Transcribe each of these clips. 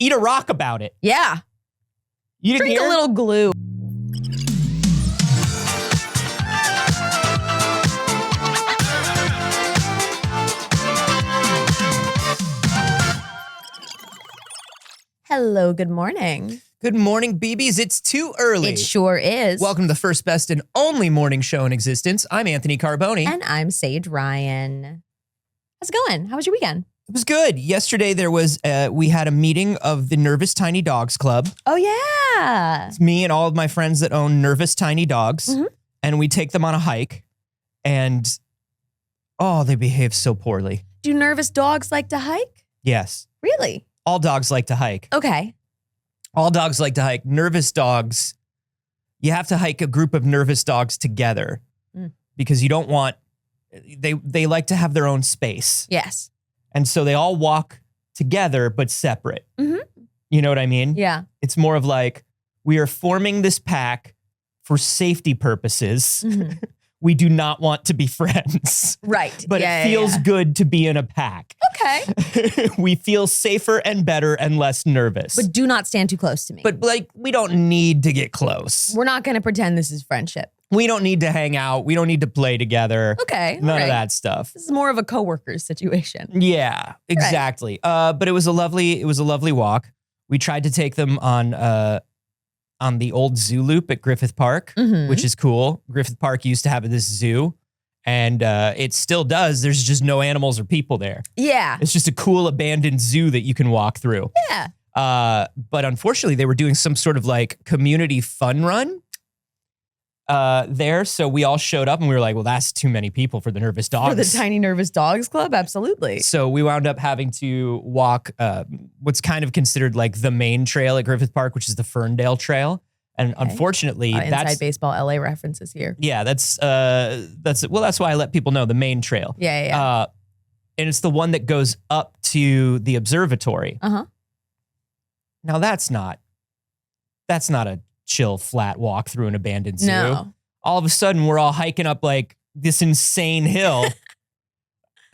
eat a rock about it. Yeah. You didn't Drink hear? a little glue. Hello, good morning. Good morning, BBs. It's too early. It sure is. Welcome to the first, best, and only morning show in existence. I'm Anthony Carboni. And I'm Saige Ryan. How's it going? How was your weekend? It was good. Yesterday we had a meeting of the Nervous Tiny Dogs Club. Oh, yeah. It's me and all of my friends that own nervous tiny dogs. Mhm. And we take them on a hike. And, they behave so poorly. Do nervous dogs like to hike? Yes. Really? All dogs like to hike. Okay. All dogs like to hike. Nervous dogs, you have to hike a group of nervous dogs together because you don't want, they like to have their own space. Yes. And so they all walk together, but separate. Mhm. You know what I mean? Yeah. It's more of like, we are forming this pack for safety purposes. Mhm. We do not want to be friends. Right. But Yeah, it feels yeah. good to be in a pack. Okay. We feel safer and better and less nervous. But do not stand too close to me. But we don't need to get close. We're not going to pretend this is friendship. We don't need to hang out. We don't need to play together. Okay. None of that stuff. This is more of a coworkers situation. Yeah, exactly. But it was a lovely walk. We tried to take them on the old zoo loop at Griffith Park, which is cool. Griffith Park used to have this zoo, and it still does. There's just no animals or people there. Yeah. It's just a cool abandoned zoo that you can walk through. Yeah. But unfortunately, they were doing some sort of like community fun run there. So we all showed up and we were like, well, that's too many people for the nervous dogs. For the Tiny Nervous Dogs Club? Absolutely. So we wound up having to walk what's kind of considered like the main trail at Griffith Park, which is the Ferndale Trail. And unfortunately, Inside Baseball LA references here. Yeah, that's why I let people know the main trail. Yeah. And it's the one that goes up to the observatory. Uh-huh. Now that's not a chill, flat walk through an abandoned zoo. No. All of a sudden, we're all hiking up like this insane hill.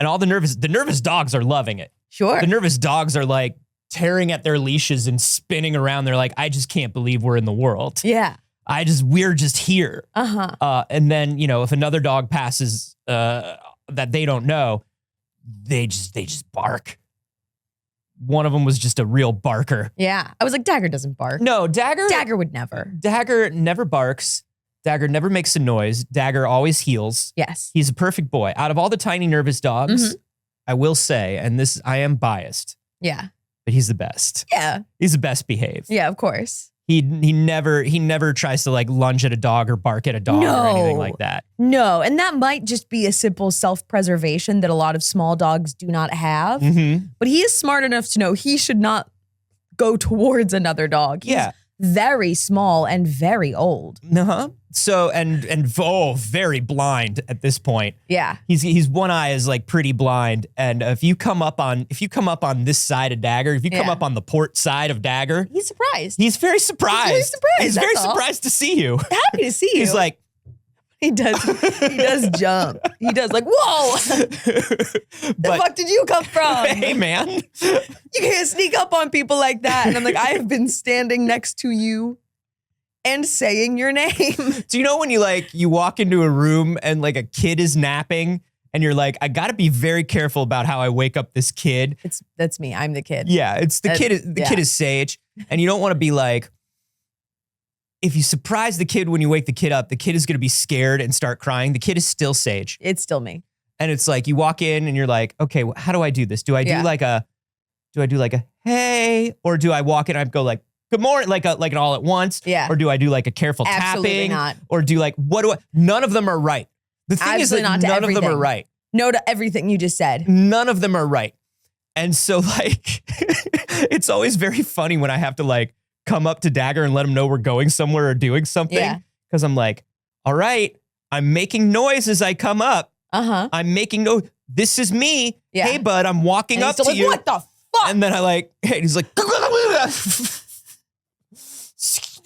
And all the nervous dogs are loving it. Sure. The nervous dogs are like tearing at their leashes and spinning around. They're like, I just can't believe we're in the world. Yeah. We're just here. Uh-huh. And then, if another dog passes that they don't know, they just bark. One of them was just a real barker. Yeah. I was like, Dagger doesn't bark. No, Dagger would never. Dagger never barks. Dagger never makes a noise. Dagger always heals. Yes. He's a perfect boy. Out of all the tiny nervous dogs, I will say, and this, I am biased, Yeah. but he's the best. Yeah. He's the best behaved. Yeah, of course. He never tries to like lunge at a dog or bark at a dog or anything like that. No. And that might just be a simple self-preservation that a lot of small dogs do not have. Mm-hmm. But he is smart enough to know he should not go towards another dog. He's very small and very old. Uh-huh. So and very blind at this point. Yeah. He's one eye is like pretty blind, and if you come up on this side of Dagger, if you come up on the port side of Dagger, he's surprised. He's very surprised. He's very surprised to see you. Happy to see you. He's like, he does jump. He does like, whoa. The fuck did you come from? Hey man, you can't sneak up on people like that. And I'm like, I have been standing next to you and saying your name. Do you know when you walk into a room and like a kid is napping and you're like, I gotta be very careful about how I wake up this kid. That's me. I'm the kid. Yeah, it's the kid. The kid is Saige, and you don't want to be like, if you surprise the kid when you wake the kid up, the kid is gonna be scared and start crying. The kid is still Saige. It's still me. And it's like you walk in and you're like, okay, how do I do this? Do I do like a hey, or do I walk in and I go like, good morning, like an all at once? Yeah. Or do I do like a careful Absolutely tapping? not. Or do like, none of them are right. The thing is that none of them are right. No to everything you just said. None of them are right. And so like, it's always very funny when I have to like come up to Dagger and let him know we're going somewhere or doing something. Yeah. Cause I'm like, all right, I'm making noise as I come up. Uh-huh. I'm making noise. This is me. Yeah. Hey bud, I'm walking up to like, you. What the fuck? And then I like, hey, he's like,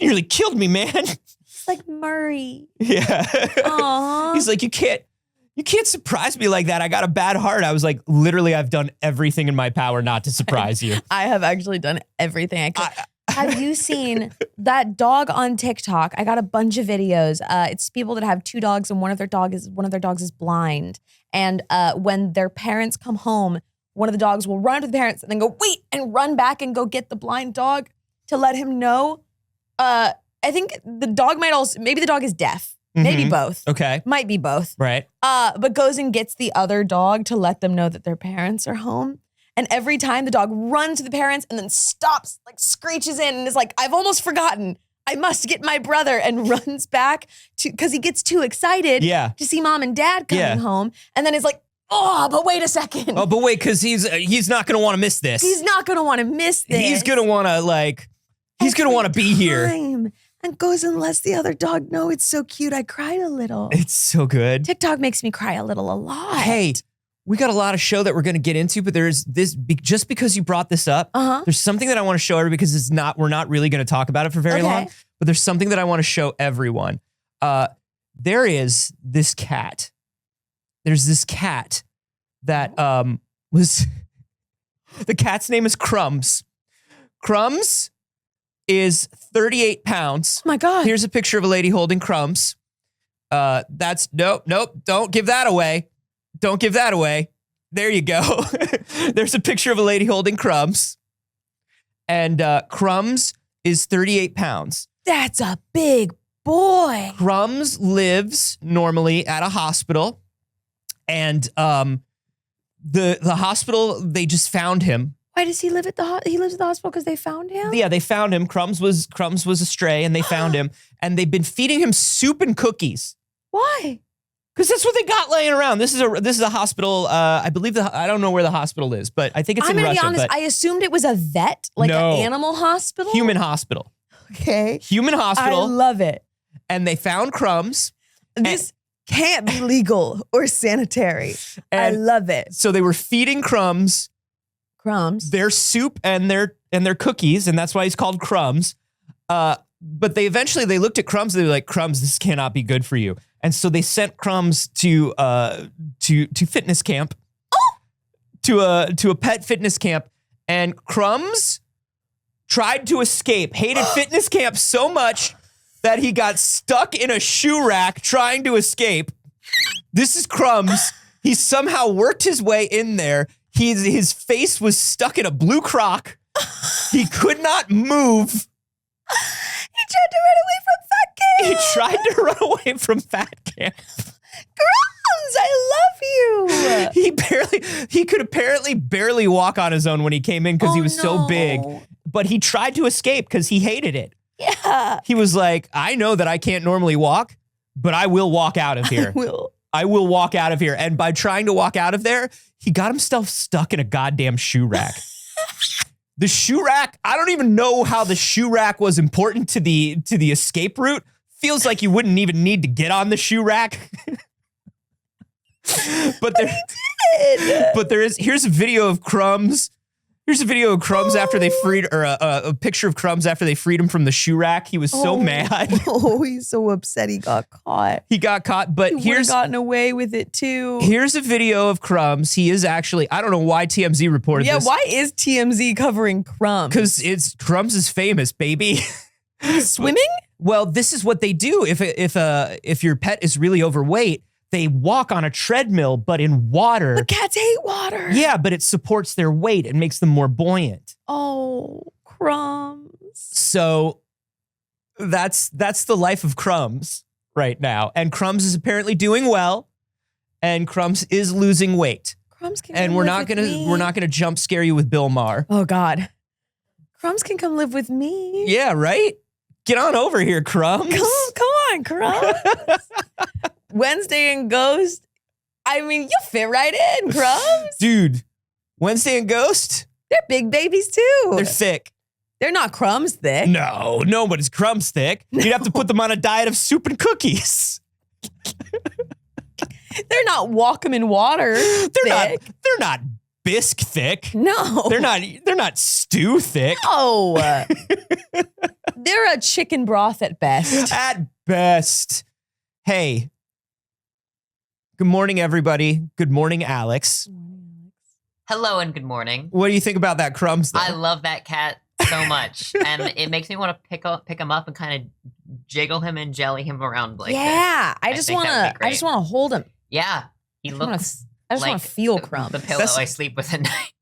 nearly killed me, man. It's like Murray. Yeah. Aww. He's like, you can't You can't surprise me like that. I got a bad heart. I was like, literally, I've done everything in my power not to surprise you. I have actually done everything I could. Have you seen that dog on TikTok? I got a bunch of videos. It's people that have 2 dogs and one of their dogs is blind. And when their parents come home, one of the dogs will run to the parents and then go, wait, and run back and go get the blind dog to let him know. I think the dog maybe the dog is deaf. Maybe both. Okay. Might be both. Right. But goes and gets the other dog to let them know that their parents are home. And every time the dog runs to the parents and then stops, like screeches in and is like, I've almost forgotten. I must get my brother, and runs back because he gets too excited to see mom and dad coming home. And then is like, oh, but wait a second. Oh, but wait, because he's not going to want to miss this. He's not going to want to miss this. He's going to want to he's going to want to be here. And goes and lets the other dog know. It's so cute. I cried a little. It's so good. TikTok makes me cry a lot. Hey, we got a lot of show that we're going to get into, but there's this, just because you brought this up, there's something that I want to show everybody because we're not really going to talk about it for very long, but there's something that I want to show everyone. There is this cat. There's this cat that was, the cat's name is Crumbs. Crumbs is 38 pounds. Oh my God. Here's a picture of a lady holding Crumbs. Nope, don't give that away. Don't give that away. There you go. There's a picture of a lady holding Crumbs. And Crumbs is 38 pounds. That's a big boy. Crumbs lives normally at a hospital. And the hospital, they just found him. Why does he live at he lives at the hospital because they found him? Yeah, they found him. Crumbs was a stray and they found him. And they've been feeding him soup and cookies. Why? Because that's what they got laying around. This is a hospital. I believe I don't know where the hospital is, but I think it's in Russia. I'm gonna be honest. I assumed it was a vet, like an animal hospital. Human hospital. Okay. Human hospital. I love it. And they found Crumbs. This can't be legal or sanitary. I love it. So they were feeding Crumbs their soup and their cookies, and that's why he's called Crumbs. But they eventually looked at Crumbs. They were like, Crumbs, this cannot be good for you. And so they sent Crumbs to fitness camp, to a pet fitness camp, and Crumbs tried to escape. Hated fitness camp so much that he got stuck in a shoe rack trying to escape. This is Crumbs. He somehow worked his way in there. His face was stuck in a blue crock. He could not move. He tried to run away from Fat Camp. Crumbs, I love you. He could apparently barely walk on his own when he came in because he was so big. But he tried to escape because he hated it. Yeah. He was like, I know that I can't normally walk, but I will walk out of here. I will walk out of here. And by trying to walk out of there, he got himself stuck in a goddamn shoe rack. The shoe rack, I don't even know how the shoe rack was important to the escape route. Feels like you wouldn't even need to get on the shoe rack. But here's a video of Crumbs. Here's a video of Crumbs after they freed, or a picture of Crumbs after they freed him from the shoe rack. He was so mad. Oh, he's so upset he got caught. He got caught, but he would have gotten away with it too. Here's a video of Crumbs. He is actually, I don't know why TMZ reported this. Yeah, why is TMZ covering Crumbs? Because Crumbs is famous, baby. Swimming? Well, this is what they do. If your pet is really overweight, they walk on a treadmill, but in water. But cats hate water. Yeah, but it supports their weight and makes them more buoyant. Oh, Crumbs. So that's the life of Crumbs right now. And Crumbs is apparently doing well. And Crumbs is losing weight. Crumbs can and we're not gonna jump scare you with Bill Maher. Oh God. Crumbs can come live with me. Yeah, right? Get on over here, Crumbs. Come on, Crumbs. Wednesday and Ghost. I mean, you fit right in, Crumbs. Dude, Wednesday and Ghost? They're big babies too. They're thick. They're not Crumbs thick. No, nobody's Crumbs thick. You'd have to put them on a diet of soup and cookies. They're not walk 'em in water. They're not bisque thick. No. They're not stew thick. No. They're a chicken broth at best. At best. Hey, Good morning, everybody. Good morning, Alex. Hello and good morning. What do you think about that Crumbs, though? I love that cat so much. And it makes me want to pick him up and kind of jiggle him and jelly him around like yeah, this. I just want to hold him. Yeah, he looks I just want to feel Crumbs. The pillow I sleep with at night.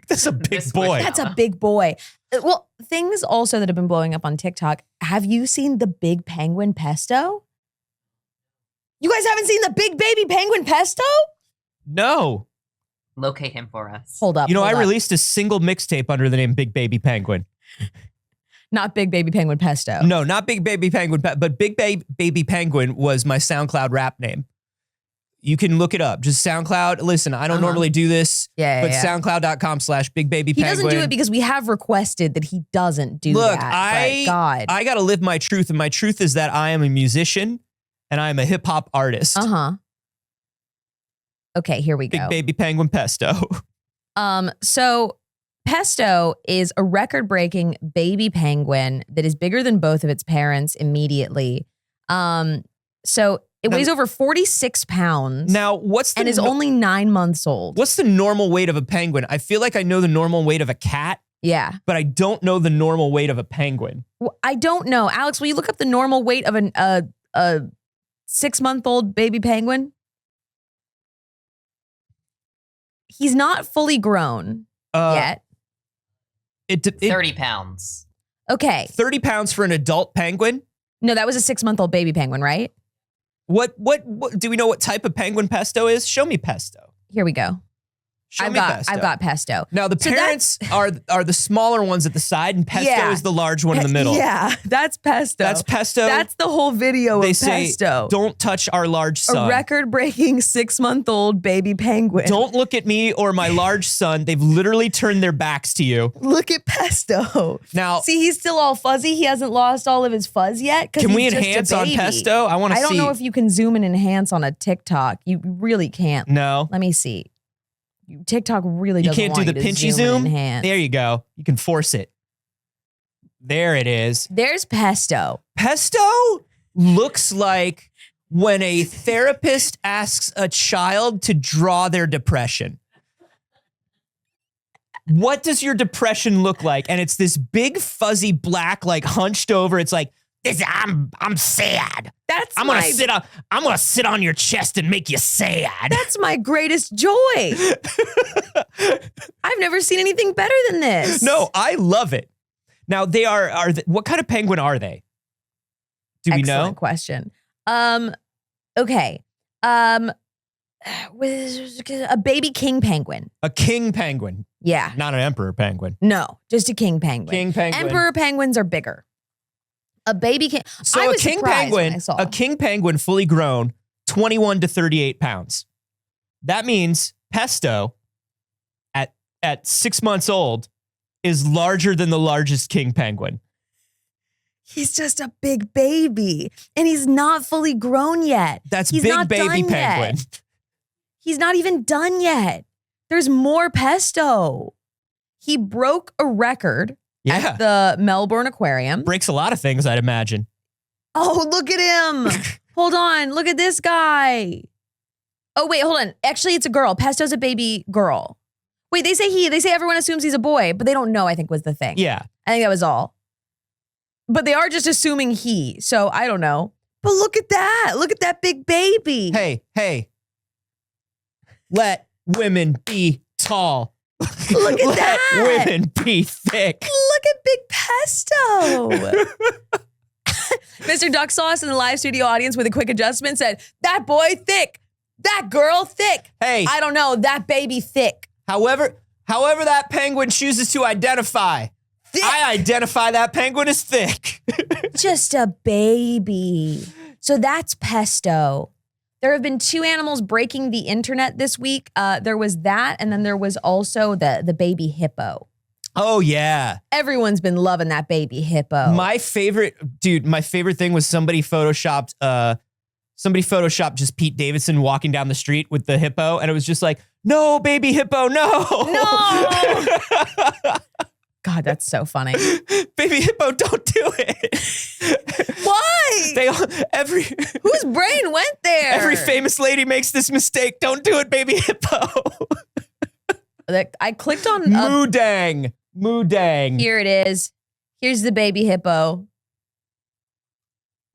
That's a big boy. That's a big boy. Well, things also that have been blowing up on TikTok. Have you seen the big penguin pesto? You guys haven't seen the big baby penguin pesto? No. Locate him for us. Hold up. I released a single mixtape under the name Big Baby Penguin. Not Big Baby Penguin Pesto. No, not Big Baby Penguin, but Big Baby Penguin was my SoundCloud rap name. You can look it up. Just SoundCloud. Listen, I don't normally do this, but soundcloud.com/BigBabyPenguin. He doesn't do it because we have requested that he doesn't do that. Look, I got to live my truth, and my truth is that I am a musician and I am a hip hop artist. Okay, here we go. Big Baby Penguin Pesto. So Pesto is a record-breaking baby penguin that is bigger than both of its parents immediately. So it weighs over 46 pounds. Now, and is only 9 months old. What's the normal weight of a penguin? I feel like I know the normal weight of a cat. Yeah. But I don't know the normal weight of a penguin. Well, I don't know. Alex, will you look up the normal weight of a 6-month-old baby penguin? He's not fully grown yet. 30 pounds. Okay. 30 pounds for an adult penguin? No, that was a 6-month-old baby penguin, right? What do we know what type of penguin Pesto is? Show me Pesto. Here we go. I've got Pesto. Now the parents are the smaller ones at the side, and Pesto is the large one in the middle. Yeah, that's Pesto. That's Pesto. That's the whole video of Pesto. They say, don't touch our large son. A record-breaking 6-month-old baby penguin. Don't look at me or my large son. They've literally turned their backs to you. Look at Pesto. Now, see, he's still all fuzzy. He hasn't lost all of his fuzz yet. Can we enhance on Pesto? I want to see. I don't know if you can zoom and enhance on a TikTok. You really can't. No. Let me see. TikTok really doesn't want you can't do the pinchy zoom. There you go. You can force it. There it is. There's Pesto. Pesto looks like when a therapist asks a child to draw their depression. What does your depression look like? And it's this big fuzzy black, like hunched over. It's like, I'm sad. I'm gonna sit on your chest and make you sad. That's my greatest joy. I've never seen anything better than this. No, I love it. Now they what kind of penguin are they? Do we know? Excellent question. Okay. A baby king penguin. A king penguin. Yeah. Not an emperor penguin. No, just a king penguin. King penguin. Emperor penguins are bigger. A baby king. So a king penguin fully grown, 21 to 38 pounds. That means Pesto at 6 months old is larger than the largest king penguin. He's just a big baby, and he's not fully grown yet. Big baby penguin. He's not even done yet. There's more Pesto. He broke a record at the Melbourne Aquarium. Breaks a lot of things, I'd imagine. Oh, look at him. Hold on. Look at this guy. Oh, wait, hold on. Actually, it's a girl. Pesto's a baby girl. Wait, they say everyone assumes he's a boy, but they don't know, I think, was the thing. Yeah. I think that was all. But they are just assuming he. So I don't know. But look at that. Look at that big baby. Hey. Let women be tall. Look at that. Let women be thick. Look at Big Pesto. Mr. Duck Sauce in the live studio audience with a quick adjustment said, that boy thick. That girl thick. Hey. I don't know. That baby thick. However that penguin chooses to identify. Thick. I identify that penguin as thick. Just a baby. So that's Pesto. There have been 2 animals breaking the internet this week. There was that, and then there was also the baby hippo. Oh, yeah. Everyone's been loving that baby hippo. My favorite thing was somebody photoshopped just Pete Davidson walking down the street with the hippo, and it was just like, no, baby hippo, no. No. God, that's so funny. Baby hippo, don't do it. Why? Every Whose brain went there? every famous lady makes this mistake. Don't do it, baby hippo. I clicked on Moodang. Moodang. Here it is. Here's the baby hippo.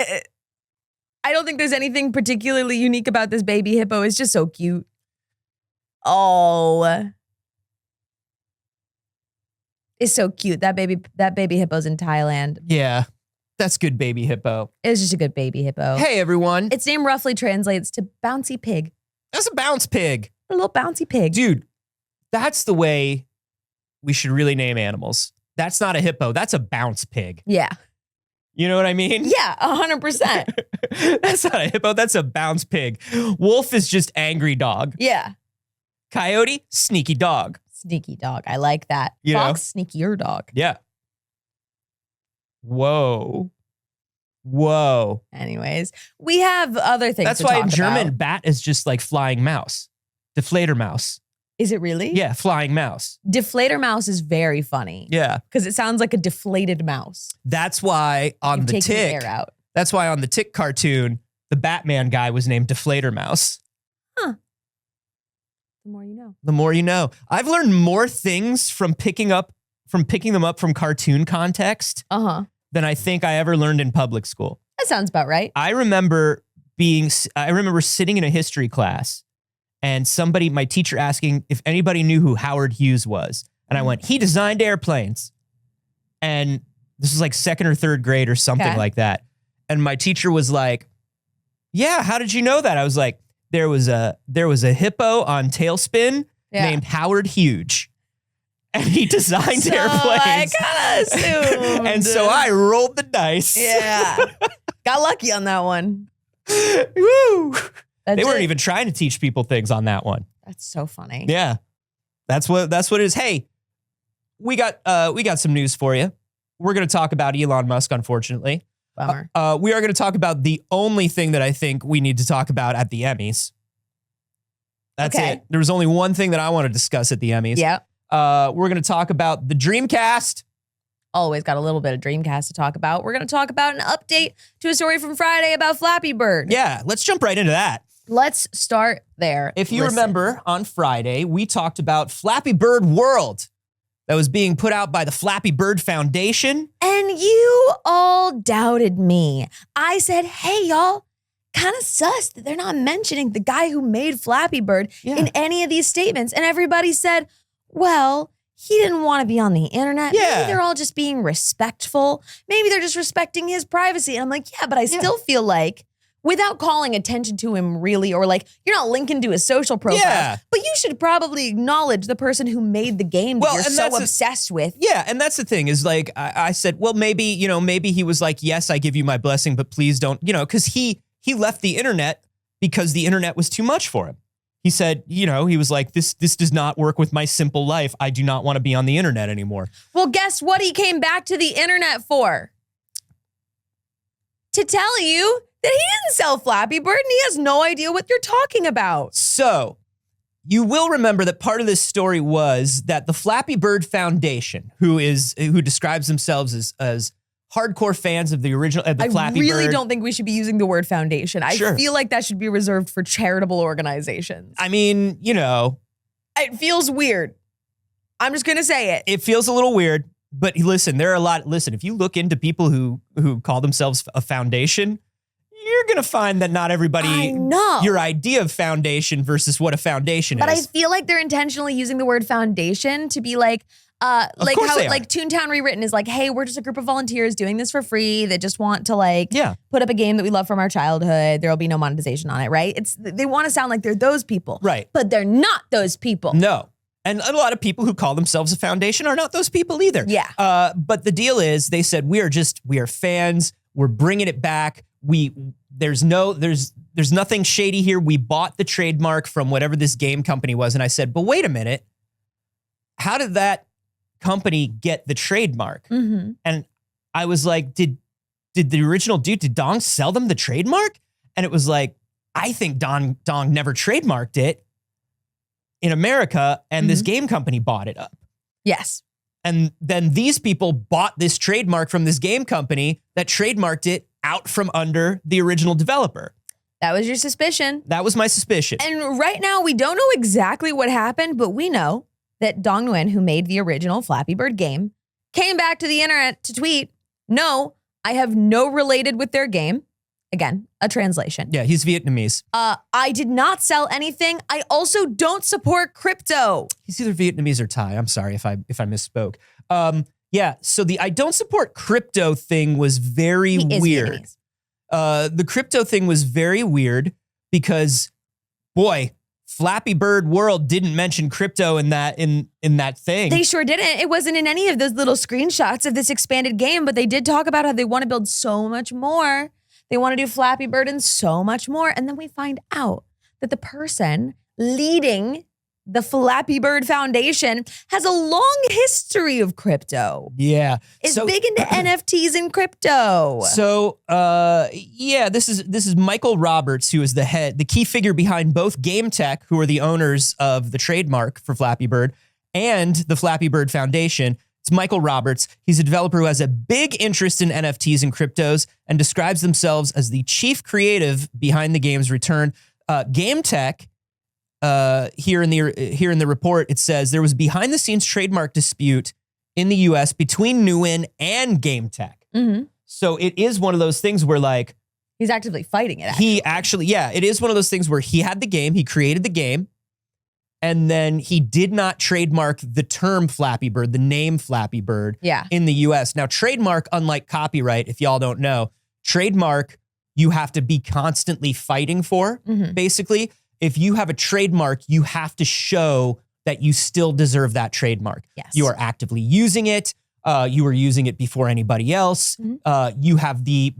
I don't think there's anything particularly unique about this baby hippo. It's just so cute. Oh. It's so cute. That baby hippo's in Thailand. Yeah. That's good, baby hippo. It was just a good baby hippo. Hey, everyone. Its name roughly translates to bouncy pig. That's a bounce pig. A little bouncy pig. Dude, that's the way we should really name animals. That's not a hippo. That's a bounce pig. Yeah. You know what I mean? Yeah, 100%. That's not a hippo. That's a bounce pig. Wolf is just angry dog. Yeah. Coyote, sneaky dog. Sneaky dog. I like that. You Fox, sneakier dog. Yeah. Whoa. Whoa. Anyways, we have other things That's to why talk in German, about. bat is just like flying mouse. Deflator mouse. Is it really? Yeah, flying mouse. Deflator mouse is very funny. Yeah. Because it sounds like a deflated mouse. That's why on You've the taken Tick, air out. that's why on the Tick cartoon, the Batman guy was named Deflator Mouse. The more you know. The more you know. I've learned more things from picking them up from cartoon context than I think I ever learned in public school. That sounds about right. I remember sitting in a history class and my teacher asking if anybody knew who Howard Hughes was. And I went, he designed airplanes. And this was like second or third grade or something like that. And my teacher was like, yeah, how did you know that? I was like, there was a hippo on Tailspin named Howard Hughes. And he designed airplanes. I kind of assumed. And so I rolled the dice. Yeah. Got lucky on that one. Woo! That's They weren't it. even trying to teach people things on that one. That's so funny. Yeah. That's what it is. Hey, we got some news for you. We're going to talk about Elon Musk, unfortunately. Bummer. We are going to talk about the only thing that I think we need to talk about at the Emmys. That's it. There was only one thing that I want to discuss at the Emmys. Yeah. We're going to talk about the Dreamcast. Always got a little bit of Dreamcast to talk about. We're going to talk about an update to a story from Friday about Flappy Bird. Yeah, let's jump right into that. Let's start there. If you remember, on Friday, we talked about Flappy Bird World that was being put out by the Flappy Bird Foundation. And you all doubted me. I said, hey, y'all, kind of sus that they're not mentioning the guy who made Flappy Bird in any of these statements. And everybody said, well, he didn't want to be on the internet. Yeah. Maybe they're all just being respectful. Maybe they're just respecting his privacy. And I'm like, yeah, but I still feel like, without calling attention to him really, or like, you're not linking to his social profile, but you should probably acknowledge the person who made the game that you're so obsessed with. Yeah, and that's the thing is like, I said, well, maybe he was like, yes, I give you my blessing, but please don't, because he left the internet because the internet was too much for him. He said, he was like, this does not work with my simple life. I do not want to be on the internet anymore. Well, guess what he came back to the internet for? To tell you that he didn't sell Flappy Bird and he has no idea what you're talking about. So, you will remember that part of this story was that the Flappy Bird Foundation, who describes themselves as hardcore fans of the original, the Flappy Bird. I really don't think we should be using the word foundation. I feel like that should be reserved for charitable organizations. I mean, it feels weird. I'm just going to say it. It feels a little weird, but listen, if you look into people who call themselves a foundation, you're going to find that not everybody, I know. Your idea of foundation versus what a foundation but is. I feel like they're intentionally using the word foundation to be like how Toontown Rewritten is like, hey, we're just a group of volunteers doing this for free that just want to put up a game that we love from our childhood. There will be no monetization on it, right? They want to sound like they're those people. Right. But they're not those people. No. And a lot of people who call themselves a foundation are not those people either. Yeah. But the deal is, they said, we are fans. We're bringing it back. There's nothing shady here. We bought the trademark from whatever this game company was. And I said, but wait a minute. How did that company get the trademark? Mm-hmm. And I was like, did the original dude, did Dong sell them the trademark? And it was like, I think Dong never trademarked it in America, and this game company bought it up. Yes. And then these people bought this trademark from this game company that trademarked it out from under the original developer. That was your suspicion. That was my suspicion. And right now, we don't know exactly what happened, but we know that Dong Nguyen, who made the original Flappy Bird game, came back to the internet to tweet, "No, I have no related with their game." Again, a translation. Yeah, he's Vietnamese. I did not sell anything. I also don't support crypto. He's either Vietnamese or Thai. I'm sorry if I misspoke. Yeah, so the I don't support crypto thing was very weird. The crypto thing was very weird because, boy, Flappy Bird World didn't mention crypto in that thing. They sure didn't. It wasn't in any of those little screenshots of this expanded game, but they did talk about how they want to build so much more. They want to do Flappy Bird and so much more. And then we find out that the person leading the Flappy Bird Foundation has a long history of crypto. Yeah. Is big into NFTs and crypto. So, yeah, this is Michael Roberts, who is the key figure behind both Game Tech, who are the owners of the trademark for Flappy Bird, and the Flappy Bird Foundation. It's Michael Roberts. He's a developer who has a big interest in NFTs and cryptos and describes themselves as the chief creative behind the game's return. Game Tech, here in the report, it says there was behind the scenes trademark dispute in the US between Nguyen and Game Tech. Mm-hmm. So it is one of those things where like he's actively fighting it. It is one of those things where he had the game, he created the game, and then he did not trademark the term Flappy Bird, the name Flappy Bird in the US. Now, trademark, unlike copyright, if y'all don't know, trademark you have to be constantly fighting for, basically. If you have a trademark, you have to show that you still deserve that trademark. Yes. You are actively using it. You were using it before anybody else. You have the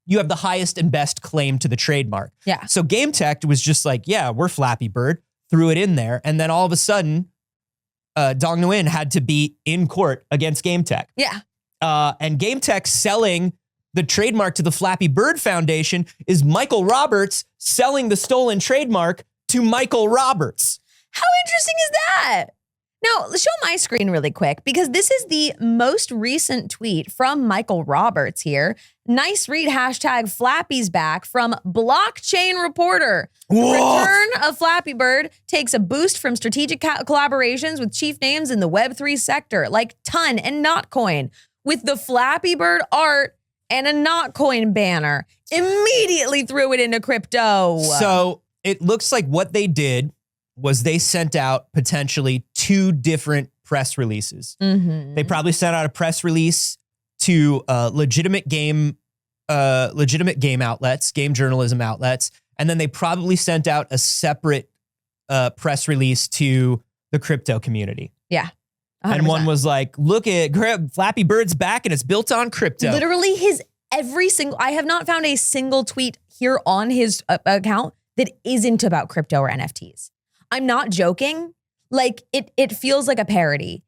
highest and best claim to the trademark. Yeah. So Game Tech was just like, yeah, we're Flappy Bird, threw it in there. And then all of a sudden, Dong Nguyen had to be in court against Game Tech. Yeah. And Game Tech selling the trademark to the Flappy Bird Foundation is Michael Roberts selling the stolen trademark to Michael Roberts. How interesting is that? Now, show my screen really quick because this is the most recent tweet from Michael Roberts here. Nice read, hashtag Flappy's back from Blockchain Reporter. Whoa. The return of Flappy Bird takes a boost from strategic collaborations with chief names in the Web3 sector like Ton and Notcoin, with the Flappy Bird art and a Notcoin banner. Immediately threw it into crypto. So it looks like what they did was they sent out potentially 2 different press releases. They probably sent out a press release to legitimate game outlets, game journalism outlets, and then they probably sent out a separate press release to the crypto community. Yeah. 100%. And one was like, look at Flappy Bird's back and it's built on crypto. Literally I have not found a single tweet here on his account that isn't about crypto or NFTs. I'm not joking. Like it feels like a parody.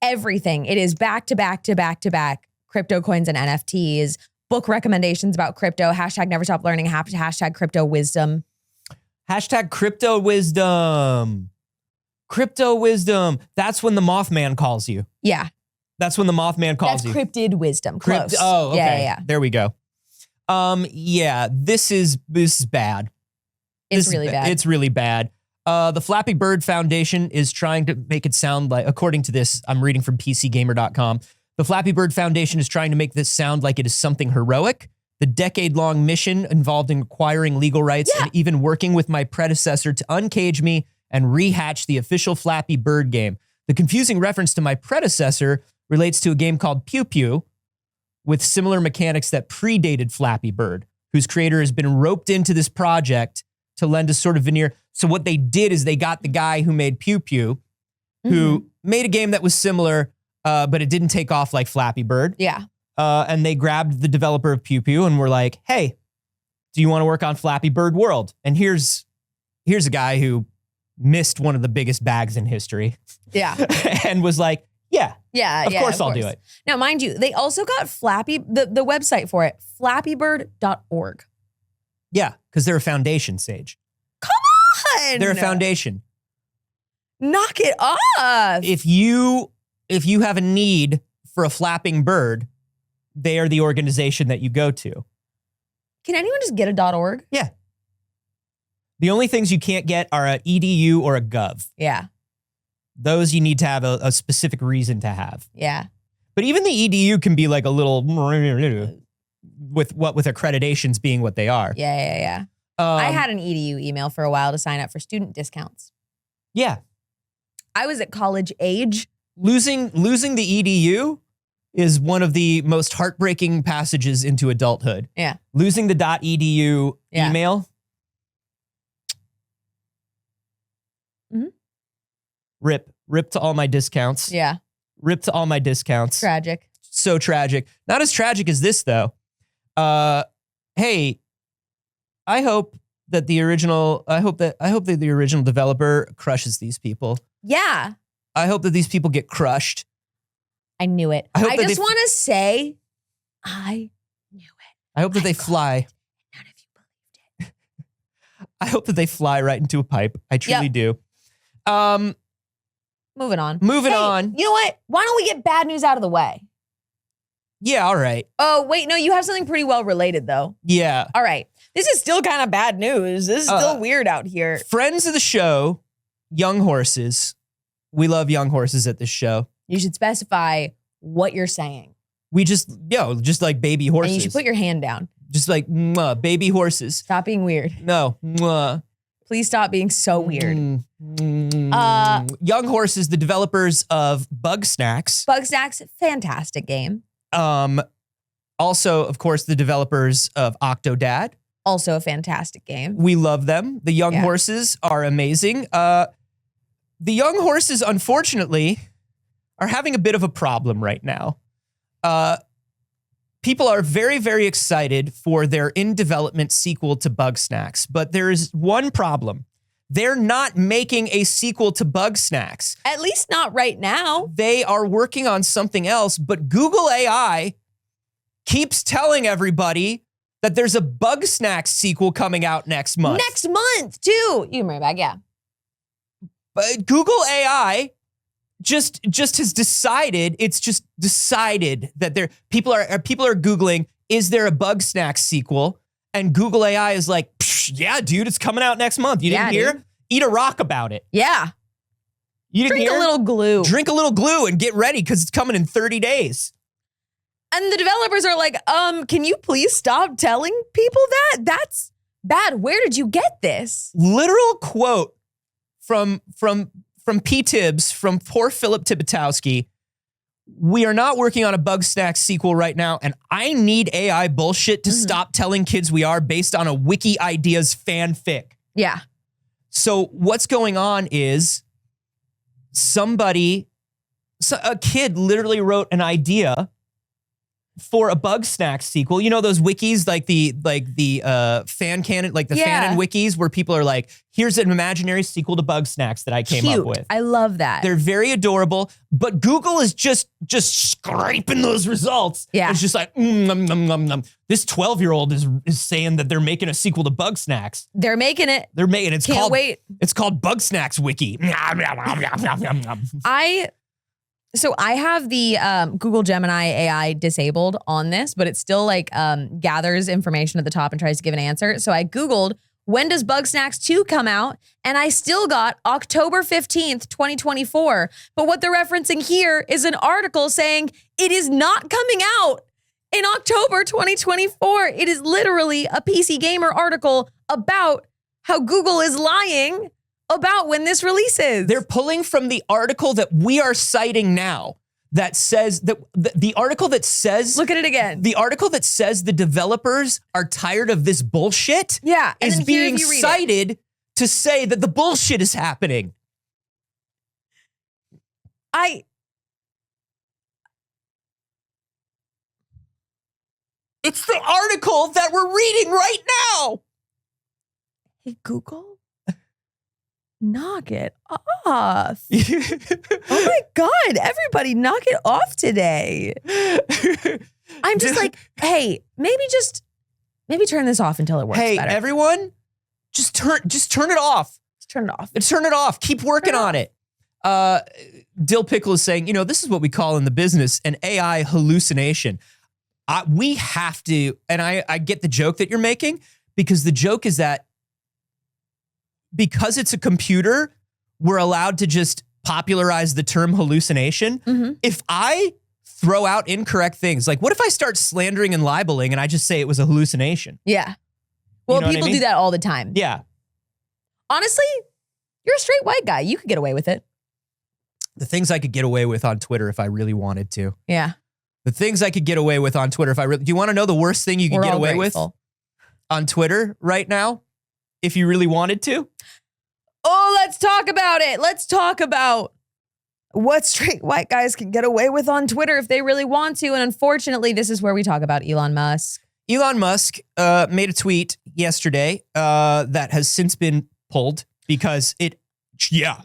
Everything. It is back to back to back to back crypto coins and NFTs, book recommendations about crypto, hashtag never stop learning, hashtag crypto wisdom. Hashtag crypto wisdom. Crypto wisdom. That's when the Mothman calls you. Yeah. That's when the Mothman calls you. That's cryptid wisdom. Close. Oh, okay. Yeah. There we go. Yeah, this is bad. It's really bad. It's really bad. The Flappy Bird Foundation is trying to make it sound like, according to this, I'm reading from PCGamer.com, the Flappy Bird Foundation is trying to make this sound like it is something heroic. The decade-long mission involved in acquiring legal rights and even working with my predecessor to uncage me and rehatch the official Flappy Bird game. The confusing reference to my predecessor relates to a game called Pew Pew with similar mechanics that predated Flappy Bird, whose creator has been roped into this project to lend a sort of veneer. So what they did is they got the guy who made Pew Pew, who made a game that was similar, but it didn't take off like Flappy Bird. Yeah. And they grabbed the developer of Pew Pew and were like, hey, do you want to work on Flappy Bird World? And here's a guy who missed one of the biggest bags in history. Yeah. And was like, yeah, of course I'll do it. Now, mind you, they also got Flappy, the website for it, flappybird.org. Yeah, because they're a foundation, Saige. Come on! They're a foundation. Knock it off. If you if you have a need for a flapping bird, they are the organization that you go to. Can anyone just get a .org? Yeah. The only things you can't get are a .edu or a .gov. Yeah. Those you need to have a specific reason to have. Yeah. But even the EDU can be like a little with accreditations being what they are. Yeah. I had an EDU email for a while to sign up for student discounts. Yeah. I was at college age. Losing the EDU is one of the most heartbreaking passages into adulthood. Yeah. Losing the .edu email. Mm-hmm. Rip to all my discounts. Yeah. Rip to all my discounts. Tragic. So tragic. Not as tragic as this though. Hey, I hope that the original developer crushes these people. Yeah. I hope that these people get crushed. I knew it. I just want to say, I knew it. I hope that they fly. None of you believed it. I hope that they fly right into a pipe. I truly do. Moving on. Moving on. You know what? Why don't we get bad news out of the way? Yeah, all right. Oh, wait, no, you have something pretty well related though. Yeah. All right. This is still kind of bad news. This is still weird out here. Friends of the show, Young Horses. We love young horses at this show. You should specify what you're saying. We just like baby horses. And you should put your hand down. Just like, baby horses. Stop being weird. No. Please stop being so weird. Young Horses, the developers of Bugsnax. Bugsnax, fantastic game. Also, of course, the developers of Octodad. Also a fantastic game. We love them. The Young Horses are amazing. The Young Horses, unfortunately, are having a bit of a problem right now. People are very, very excited for their in-development sequel to Bugsnax, but there is one problem. They're not making a sequel to Bugsnax. At least not right now. They are working on something else, but Google AI keeps telling everybody that there's a Bugsnax sequel coming out next month. Next month, too. You can bring it back, yeah. But Google AI just has decided, that people are Googling, is there a Bugsnax sequel? And Google AI is like, yeah, dude, it's coming out next month. You didn't hear? Dude. Eat a rock about it. Yeah. You didn't hear? Drink a little glue. Drink a little glue and get ready because it's coming in 30 days. And the developers are like, can you please stop telling people that? That's bad. Where did you get this? Literal quote from P-Tibbs, from poor Philip Tibitowski. We are not working on a Bugsnax sequel right now, and I need AI bullshit to stop telling kids we are based on a Wiki Ideas fanfic. Yeah. So what's going on is a kid literally wrote an idea for a Bugsnax sequel. You know those wikis, like the fan canon, like the fanon wikis, where people are like, here's an imaginary sequel to Bugsnax that I came up with. I love that. They're very adorable, but Google is just scraping those results. Yeah. It's just like, this 12-year-old is saying that they're making a sequel to Bugsnax. They're making it. Can't wait. It's called Bugsnax Wiki. So I have the Google Gemini AI disabled on this, but it still like gathers information at the top and tries to give an answer. So I Googled, when does Bugsnax 2 come out? And I still got October 15th, 2024. But what they're referencing here is an article saying it is not coming out in October 2024. It is literally a PC Gamer article about how Google is lying about when this releases. They're pulling from the article that we are citing now that says that the article that says, look at it again. The article that says the developers are tired of this bullshit is being cited to say that the bullshit is happening. It's the article that we're reading right now. Hey, Google. Knock it off. Oh my God, everybody knock it off today. I'm just like, hey, maybe turn this off until it works better. Hey, everyone, just turn it off. Just turn it off. Turn it off. Keep working on it. Dill Pickle is saying, this is what we call in the business an AI hallucination. We have to, and I get the joke that you're making, because the joke is that because it's a computer, we're allowed to just popularize the term hallucination. Mm-hmm. If I throw out incorrect things, like what if I start slandering and libeling and I just say it was a hallucination? Yeah. Well, You know what I people mean? do that all the time. Yeah. Honestly, you're a straight white guy. You could get away with it. The things I could get away with on Twitter if I really wanted to. Yeah. The things I could get away with on Twitter if I really... Do you want to know the worst thing you could get away with on Twitter right now? If you really wanted to? Oh, let's talk about it. Let's talk about what straight white guys can get away with on Twitter if they really want to. And unfortunately, this is where we talk about Elon Musk. Elon Musk made a tweet yesterday that has since been pulled because it... Yeah.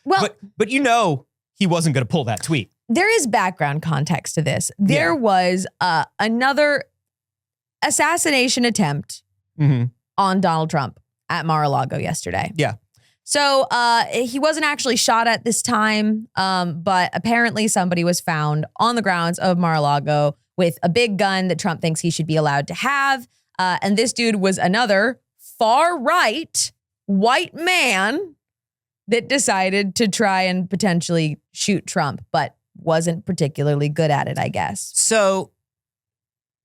Well, but he wasn't going to pull that tweet. There is background context to this. There was another assassination attempt on Donald Trump at Mar-a-Lago yesterday. Yeah. So he wasn't actually shot at this time, but apparently somebody was found on the grounds of Mar-a-Lago with a big gun that Trump thinks he should be allowed to have. And this dude was another far-right white man that decided to try and potentially shoot Trump, but wasn't particularly good at it, I guess. So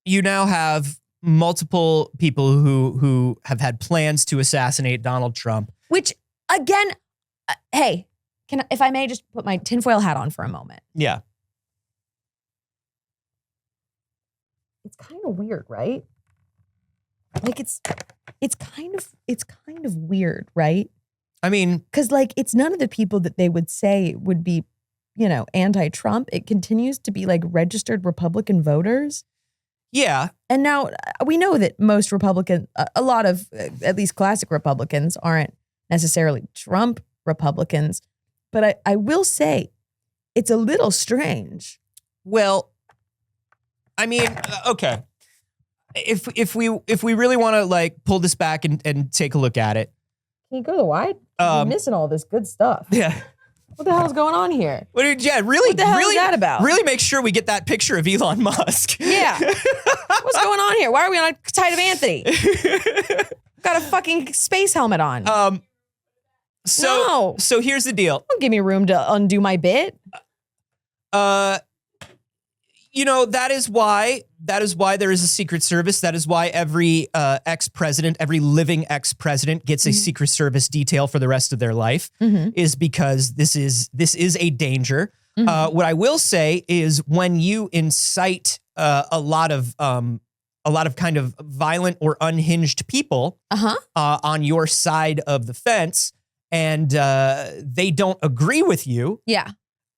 you now have multiple people who have had plans to assassinate Donald Trump. Which, again, hey, if I may just put my tinfoil hat on for a moment. Yeah. It's kind of weird, right? Like it's kind of weird, right? I mean, because like it's none of the people that they would say would be, anti-Trump. It continues to be like registered Republican voters. Yeah. And now we know that most Republicans, a lot of at least classic Republicans aren't necessarily Trump Republicans. But I will say it's a little strange. Well, I mean, okay. If we really want to like pull this back and take a look at it. Can you go to the wide? You're missing all this good stuff. Yeah. What the hell's going on here? Really, what the hell is that about? Really make sure we get that picture of Elon Musk. Yeah. What's going on here? Why are we on a side of Anthony? Got a fucking space helmet on. So here's the deal. Don't give me room to undo my bit. That is why there is a Secret Service. That is why every ex-president, every living ex-president gets a Secret Service detail for the rest of their life, is because this is a danger. What I will say is when you incite a lot of kind of violent or unhinged people on your side of the fence, and they don't agree with you. Yeah.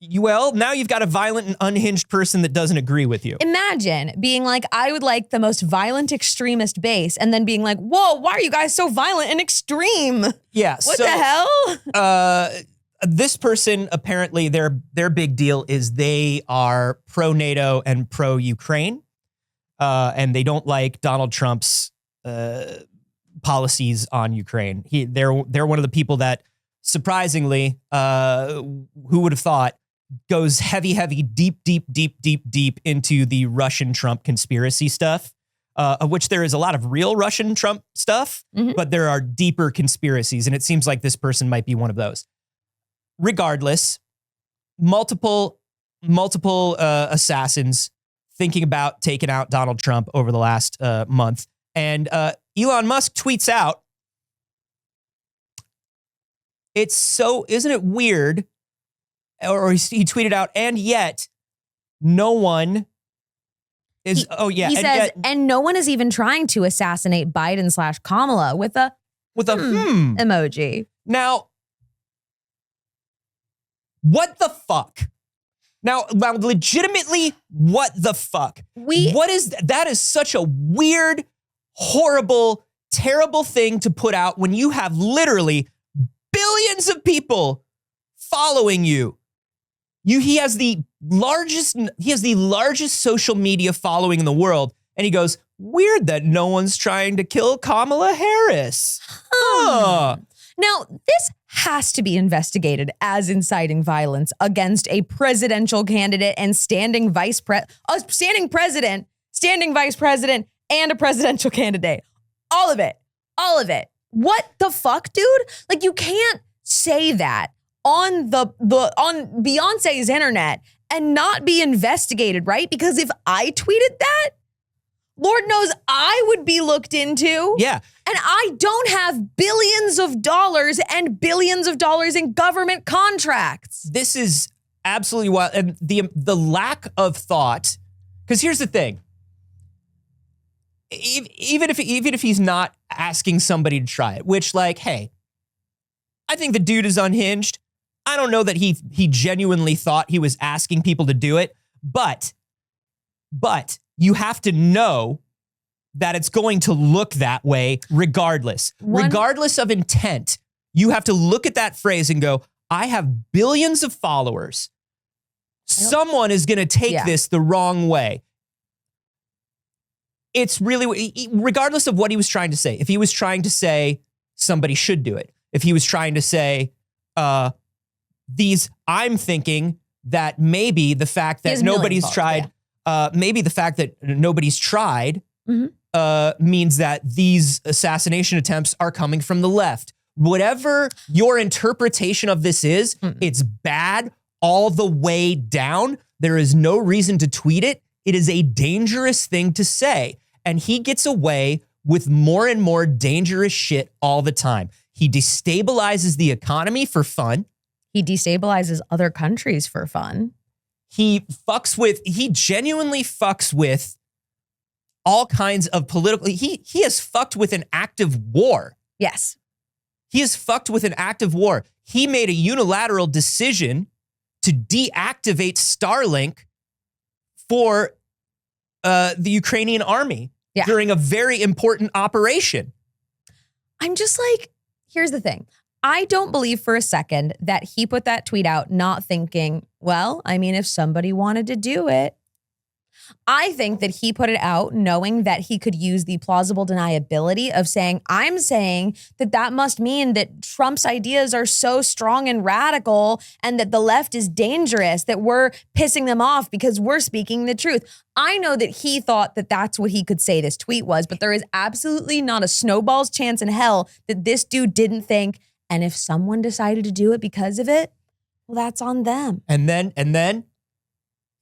Now you've got a violent and unhinged person that doesn't agree with you. Imagine being like, I would like the most violent extremist base, and then being like, whoa, why are you guys so violent and extreme? Yeah. What the hell? This person, apparently their big deal is they are pro-NATO and pro-Ukraine. And they don't like Donald Trump's policies on Ukraine. They're one of the people that, surprisingly, who would have thought, goes heavy, deep into the Russian Trump conspiracy stuff, of which there is a lot of real Russian Trump stuff, but there are deeper conspiracies, and it seems like this person might be one of those. Regardless, multiple assassins thinking about taking out Donald Trump over the last month, and Elon Musk tweets out, isn't it weird? Or he tweeted out, and yet no one is, He says, and no one is even trying to assassinate Biden/Kamala with a emoji. Now, what the fuck? Now, legitimately, what the fuck? That is such a weird, horrible, terrible thing to put out when you have literally billions of people following you. He has the largest social media following in the world, and he goes, weird that no one's trying to kill Kamala Harris. Now, this has to be investigated as inciting violence against a presidential candidate and standing vice president, and a presidential candidate. All of it. What the fuck, dude? Like, you can't say that on Beyonce's internet and not be investigated, right? Because if I tweeted that, Lord knows I would be looked into. Yeah. And I don't have billions of dollars and billions of dollars in government contracts. This is absolutely wild. And the lack of thought, because here's the thing. Even if he's not asking somebody to try it, which, like, hey, I think the dude is unhinged. I don't know that he genuinely thought he was asking people to do it, but you have to know that it's going to look that way regardless. Regardless of intent, you have to look at that phrase and go, I have billions of followers. Someone is going to take this the wrong way. It's really, regardless of what he was trying to say, if he was trying to say somebody should do it, if he was trying to say, I'm thinking that maybe the fact that nobody's tried, maybe the fact that nobody's tried means that these assassination attempts are coming from the left. Whatever your interpretation of this is, it's bad all the way down. There is no reason to tweet it. It is a dangerous thing to say. And he gets away with more and more dangerous shit all the time. He destabilizes the economy for fun. He destabilizes other countries for fun. He genuinely fucks with all kinds of political, he has fucked with an active war. Yes. He has fucked with an active war. He made a unilateral decision to deactivate Starlink for the Ukrainian army during a very important operation. I'm just like, here's the thing. I don't believe for a second that he put that tweet out not thinking, well, I mean, if somebody wanted to do it. I think that he put it out knowing that he could use the plausible deniability of saying, I'm saying that must mean that Trump's ideas are so strong and radical and that the left is dangerous, that we're pissing them off because we're speaking the truth. I know that he thought that that's what he could say this tweet was, but there is absolutely not a snowball's chance in hell that this dude didn't think, and if someone decided to do it because of it, well, that's on them. And then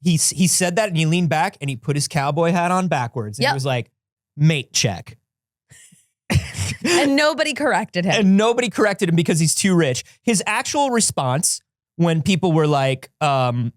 he said that and he leaned back and he put his cowboy hat on backwards. And he was like, mate check. And nobody corrected him. And nobody corrected him because he's too rich. His actual response when people were like, hey,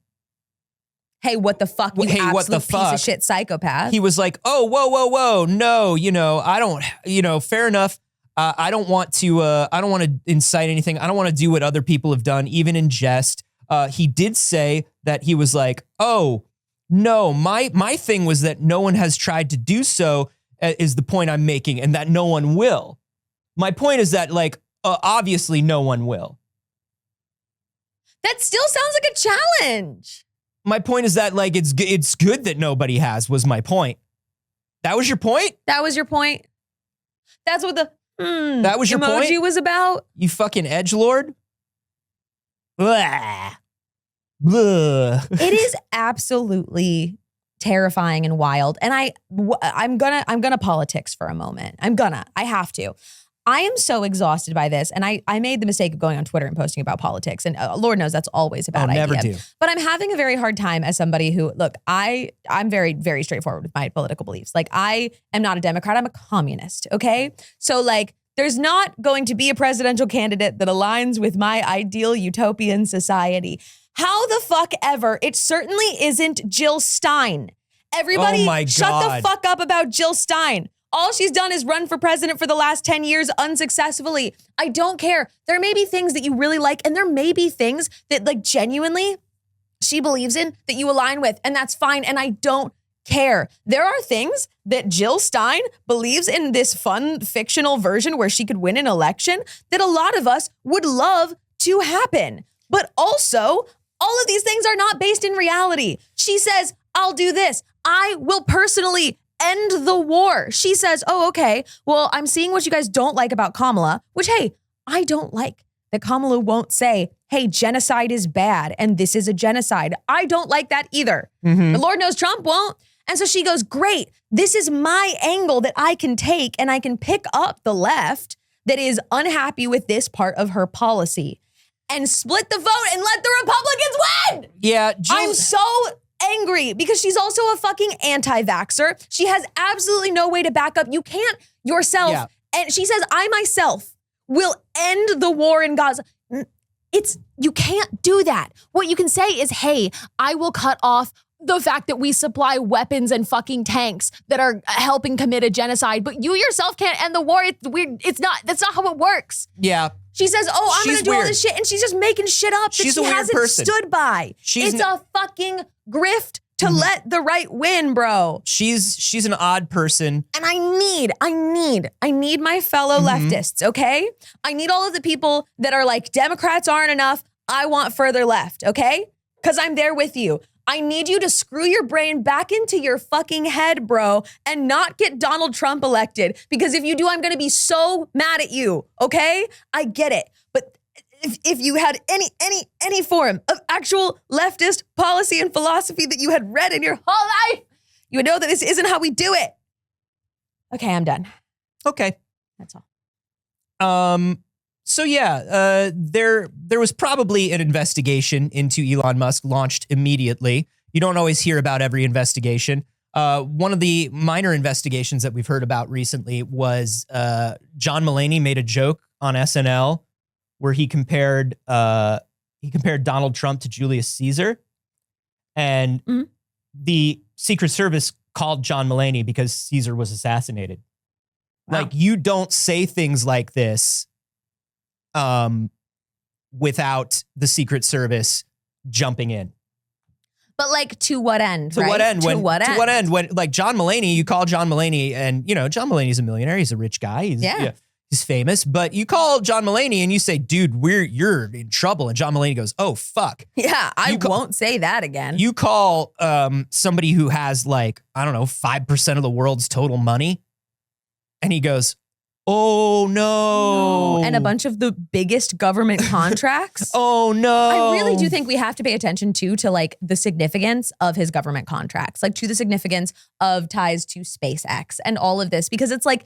what the fuck, you absolute piece of shit psychopath. He was like, oh, whoa. No, I don't, fair enough. I don't want to incite anything. I don't want to do what other people have done, even in jest. He did say that he was like, oh, no, my thing was that no one has tried to do so is the point I'm making, and that no one will. My point is that, like, obviously no one will. That still sounds like a challenge. My point is that, like, it's good that nobody has, was my point. That was your point? That was your point? That's what the that was your emoji point? Was about? You fucking edgelord? Blah. Blah. It is absolutely terrifying and wild. And I'm gonna politics for a moment. I have to. I am so exhausted by this. And I made the mistake of going on Twitter and posting about politics. And Lord knows that's always a bad idea. Never do. But I'm having a very hard time as somebody who, look, I'm very, very straightforward with my political beliefs. Like, I am not a Democrat, I'm a communist, okay? So, like, there's not going to be a presidential candidate that aligns with my ideal utopian society. How the fuck ever, it certainly isn't Jill Stein. Everybody shut the fuck up about Jill Stein. All she's done is run for president for the last 10 years unsuccessfully. I don't care. There may be things that you really like, and there may be things that, like, genuinely she believes in that you align with, and that's fine, and I don't care. There are things that Jill Stein believes in, this fun fictional version where she could win an election, that a lot of us would love to happen. But also, all of these things are not based in reality. She says, I'll do this. I will personally end the war. She says, oh, okay, well, I'm seeing what you guys don't like about Kamala, which, hey, I don't like. that Kamala won't say, hey, genocide is bad and this is a genocide. I don't like that either. But Lord knows Trump won't. And so she goes, great, this is my angle that I can take and I can pick up the left that is unhappy with this part of her policy and split the vote and let the Republicans win. Yeah. I'm so angry because she's also a fucking anti-vaxxer. She has absolutely no way to back up. You can't yourself. Yeah. And she says, I myself will end the war in Gaza. You can't do that. What you can say is, hey, I will cut off the fact that we supply weapons and fucking tanks that are helping commit a genocide, but you yourself can't end the war. It's weird. That's not how it works. Yeah. She says, oh, I'm going She's to do all weird. this shit. And she's just making shit up that She's a she weird hasn't person. stood by. It's a fucking grift to let the right win, bro. She's an odd person. And I need my fellow leftists, okay? I need all of the people that are like, Democrats aren't enough. I want further left, okay? Because I'm there with you. I need you to screw your brain back into your fucking head, bro, and not get Donald Trump elected. Because if you do, I'm gonna be so mad at you, okay? I get it. But if you had any form of actual leftist policy and philosophy that you had read in your whole life, you would know that this isn't how we do it. Okay, I'm done. Okay. That's all. So yeah, there was probably an investigation into Elon Musk launched immediately. You don't always hear about every investigation. One of the minor investigations that we've heard about recently was John Mulaney made a joke on SNL where he compared Donald Trump to Julius Caesar, and the Secret Service called John Mulaney because Caesar was assassinated. Wow. Like, you don't say things like this without the Secret Service jumping in. But like, to what end? To right? what end? To what end? When, like, John Mulaney, you call John Mulaney, and John Mulaney's a millionaire. He's a rich guy. He's famous. But you call John Mulaney and you say, "Dude, you're in trouble." And John Mulaney goes, "Oh fuck." Yeah, I won't say that again. You call somebody who has, like, I don't know, 5% of the world's total money, and he goes, "Oh no." And a bunch of the biggest government contracts. Oh no. I really do think we have to pay attention to like the significance of his government contracts, like to the significance of ties to SpaceX and all of this, because it's like,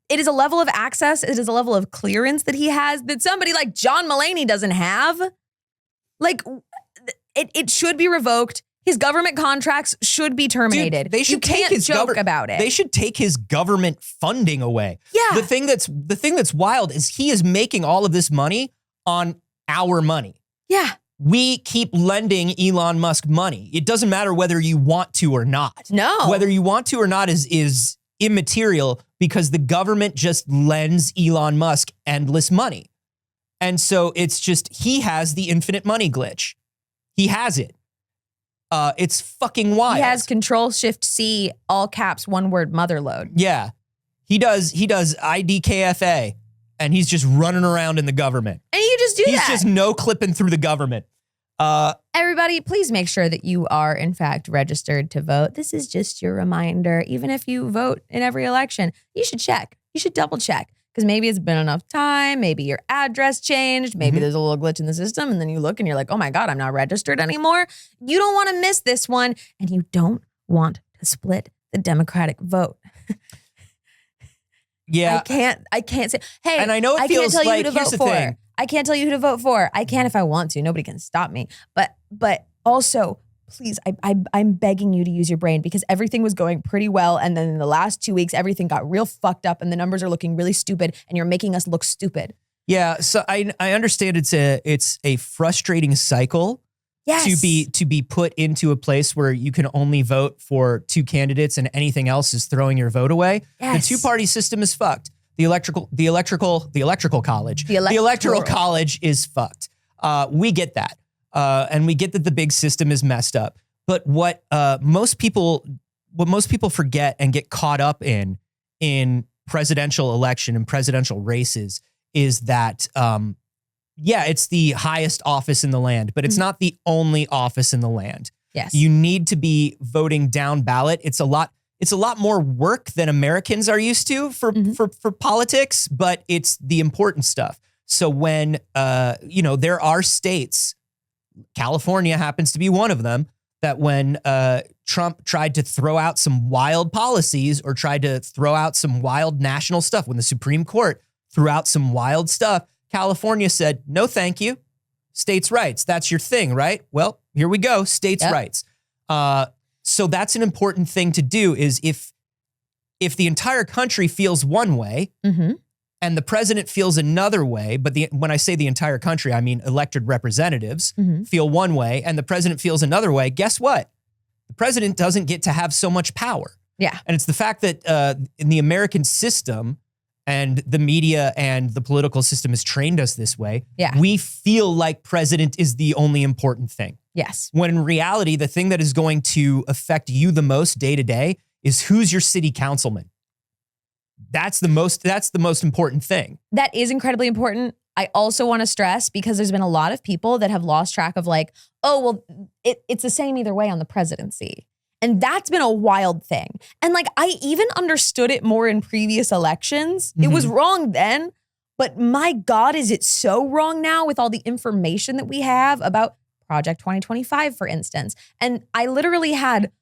it is a level of access, it is a level of clearance that he has that somebody like John Mulaney doesn't have. Like, it should be revoked. His government contracts should be terminated. Dude, they should you can't joke about it. They should take his government funding away. Yeah. The thing that's wild is he is making all of this money on our money. Yeah. We keep lending Elon Musk money. It doesn't matter whether you want to or not. No. Whether you want to or not is immaterial, because the government just lends Elon Musk endless money. And so it's just, he has the infinite money glitch. He has it. It's fucking wild. He has Control-Shift-C, all caps, one word, motherload. Yeah. He does IDKFA, and he's just running around in the government. And you just do that. He's just no clipping through the government. Everybody, please make sure that you are, in fact, registered to vote. This is just your reminder. Even if you vote in every election, you should check. You should double check. Because maybe it's been enough time. Maybe your address changed. Maybe there's a little glitch in the system. And then you look and you're like, oh my God, I'm not registered anymore. You don't want to miss this one. And you don't want to split the Democratic vote. Yeah. I can't say, hey, and I know it feels can't tell like, you who to here's vote the for. thing. I can't tell you who to vote for. I can if I want to. Nobody can stop me. But also, please, I'm begging you to use your brain, because everything was going pretty well. And then in the last 2 weeks, everything got real fucked up and the numbers are looking really stupid and you're making us look stupid. Yeah. So I understand it's a frustrating cycle. Yes. To be put into a place where you can only vote for two candidates and anything else is throwing your vote away. Yes. The two-party system is fucked. The electoral college is fucked. We get that. And we get that the big system is messed up. But what most people forget and get caught up in presidential election and presidential races is that, it's the highest office in the land, but it's not the only office in the land. Yes. You need to be voting down ballot. It's a lot more work than Americans are used to for politics, but it's the important stuff. So when, there are states, California happens to be one of them, that when Trump tried to throw out some wild policies or tried to throw out some wild national stuff, when the Supreme Court threw out some wild stuff, California said, no, thank you. States' rights. That's your thing, right? Well, here we go. States' rights. So that's an important thing to do is if the entire country feels one way and the president feels another way, but when I say the entire country, I mean elected representatives feel one way and the president feels another way, guess what? The president doesn't get to have so much power. Yeah. And it's the fact that in the American system and the media and the political system has trained us this way, we feel like president is the only important thing. Yes. When in reality, the thing that is going to affect you the most day to day is who's your city councilman. That's the most important thing. That is incredibly important. I also want to stress, because there's been a lot of people that have lost track of like, oh, well, it's the same either way on the presidency. And that's been a wild thing. And like, I even understood it more in previous elections. It was wrong then, but my God, is it so wrong now with all the information that we have about Project 2025, for instance. And I literally had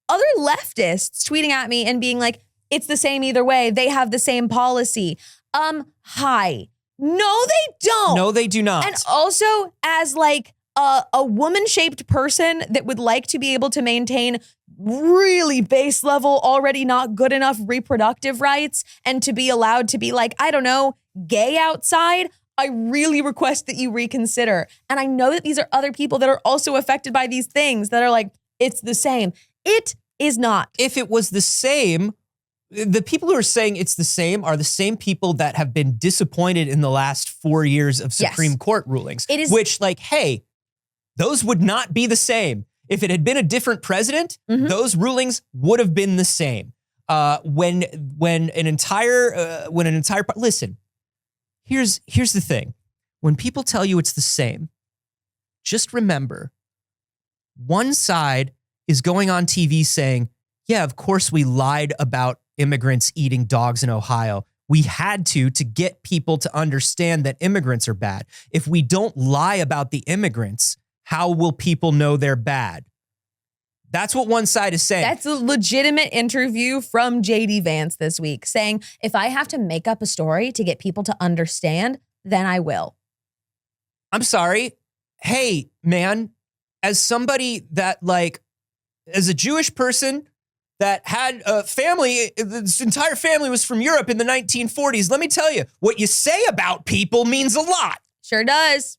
other leftists tweeting at me and being like, it's the same either way. They have the same policy. Hi. No, they don't. No, they do not. And also, as like a woman-shaped person that would like to be able to maintain really base level, already not good enough reproductive rights and to be allowed to be like, I don't know, gay outside, I really request that you reconsider. And I know that these are other people that are also affected by these things that are like, it's the same. It is not. If it was the same, the people who are saying it's the same are the same people that have been disappointed in the last 4 years of Supreme Court rulings. It is, which, like, hey, those would not be the same. If it had been a different president, those rulings would have been the same. When an entire listen, here's the thing. When people tell you it's the same, just remember, one side is going on TV saying, yeah, of course we lied about immigrants eating dogs in Ohio. We had to get people to understand that immigrants are bad. If we don't lie about the immigrants, how will people know they're bad? That's what one side is saying. That's a legitimate interview from JD Vance this week saying, if I have to make up a story to get people to understand, then I will. I'm sorry. Hey, man, as somebody that as a Jewish person that had a family, this entire family was from Europe in the 1940s. Let me tell you, what you say about people means a lot. Sure does.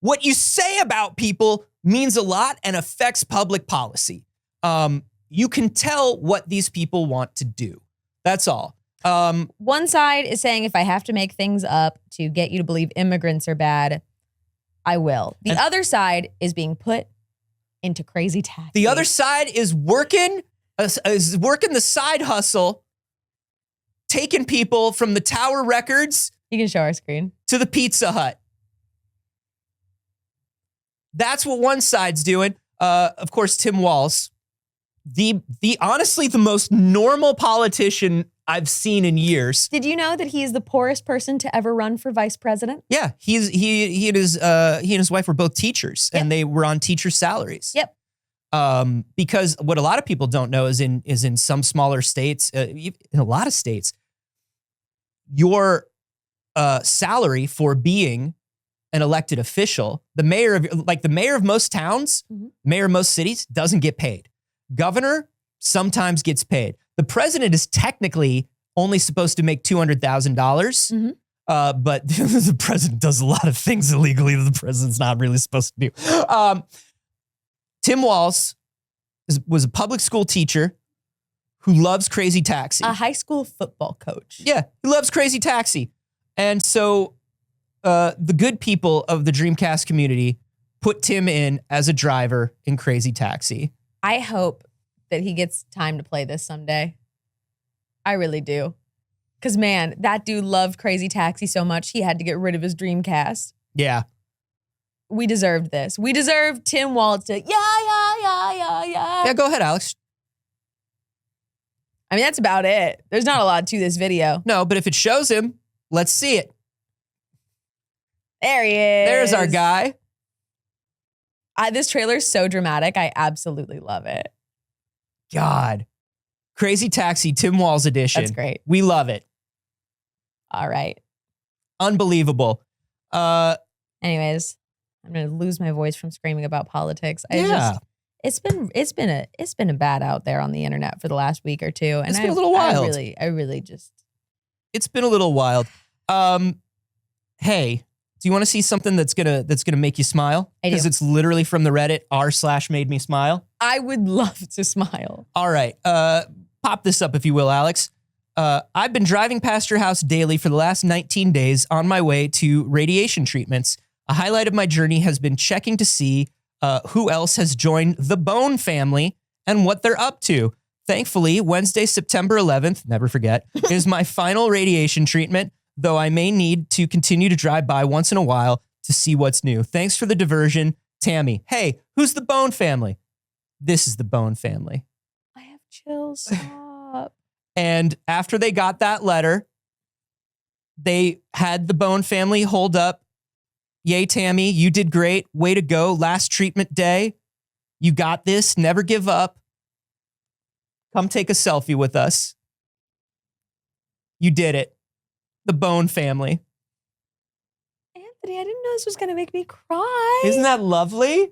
What you say about people means a lot and affects public policy. You can tell what these people want to do. That's all. One side is saying, if I have to make things up to get you to believe immigrants are bad, I will. The other side is being put into crazy taxes. The other side is working the side hustle, taking people from the Tower Records. You can show our screen. To the Pizza Hut. That's what one side's doing. Of course, Tim Walz, the honestly the most normal politician I've seen in years. Did you know that he is the poorest person to ever run for vice president? Yeah, he and his wife were both teachers, and they were on teacher salaries. Yep. Because what a lot of people don't know is in some smaller states, in a lot of states, your salary for being an elected official, the mayor of most towns, mayor of most cities doesn't get paid. Governor sometimes gets paid. The president is technically only supposed to make $200,000, but the president does a lot of things illegally that the president's not really supposed to do. Tim Walz was a public school teacher who loves Crazy Taxi. A high school football coach. Yeah, he loves Crazy Taxi. And so the good people of the Dreamcast community put Tim in as a driver in Crazy Taxi. I hope that he gets time to play this someday. I really do. Because, man, that dude loved Crazy Taxi so much, he had to get rid of his Dreamcast. Yeah. We deserved this. We deserved Tim Walz to, yeah. Yeah, go ahead, Alex. I mean, that's about it. There's not a lot to this video. No, but if it shows him, let's see it. There he is. There's our guy. This trailer is so dramatic. I absolutely love it. God. Crazy Taxi, Tim Walz edition. That's great. We love it. All right. Unbelievable. Anyways, I'm gonna lose my voice from screaming about politics. It's been a bad out there on the internet for the last week or two, and it's been a little wild. I really just. It's been a little wild. Hey, do you want to see something that's gonna make you smile? I do. Because it's literally from the Reddit r/made me smile. I would love to smile. All right, pop this up if you will, Alex. I've been driving past your house daily for the last 19 days on my way to radiation treatments. A highlight of my journey has been checking to see who else has joined the Bone family and what they're up to. Thankfully, Wednesday, September 11th, never forget, is my final radiation treatment, though I may need to continue to drive by once in a while to see what's new. Thanks for the diversion, Tammy. Hey, who's the Bone family? This is the Bone family. I have chills. Stop. And after they got that letter, they had the Bone family hold up. Yay, Tammy, you did great. Way to go. Last treatment day. You got this. Never give up. Come take a selfie with us. You did it. The Bone family. Anthony, I didn't know this was going to make me cry. Isn't that lovely?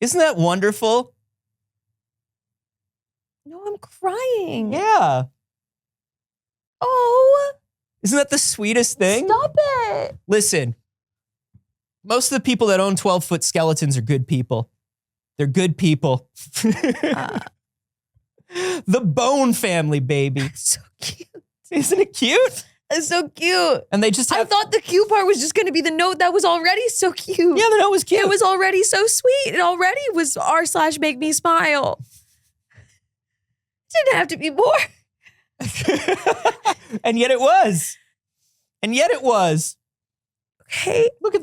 Isn't that wonderful? No, I'm crying. Yeah. Oh. Isn't that the sweetest thing? Stop it. Listen, most of the people that own 12-foot skeletons are good people. They're good people. The Bone family, baby. So cute. Isn't it cute? It's so cute. And they just have... I thought the cute part was just going to be the note that was already so cute. Yeah, the note was cute. It was already so sweet. It already was r/make me smile. Didn't have to be more. And yet it was. And yet it was. Okay. Look at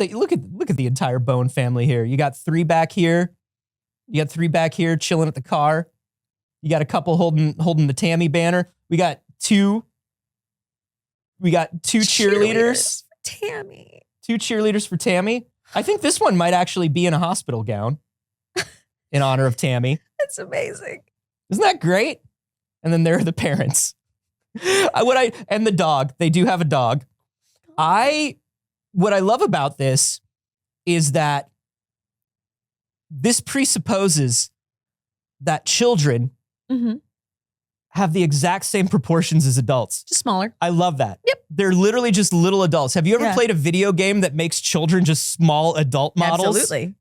the entire Bone family here. You got three back here. You got three back here chilling at the car. You got a couple holding the Tammy banner. We got two cheerleaders. For Tammy. Two cheerleaders for Tammy. I think this one might actually be in a hospital gown in honor of Tammy. That's amazing. Isn't that great? And then there are the parents. And the dog. They do have a dog. What I love about this is that this presupposes that children have the exact same proportions as adults. Just smaller. I love that. Yep. They're literally just little adults. Have you ever played a video game that makes children just small adult models? Absolutely.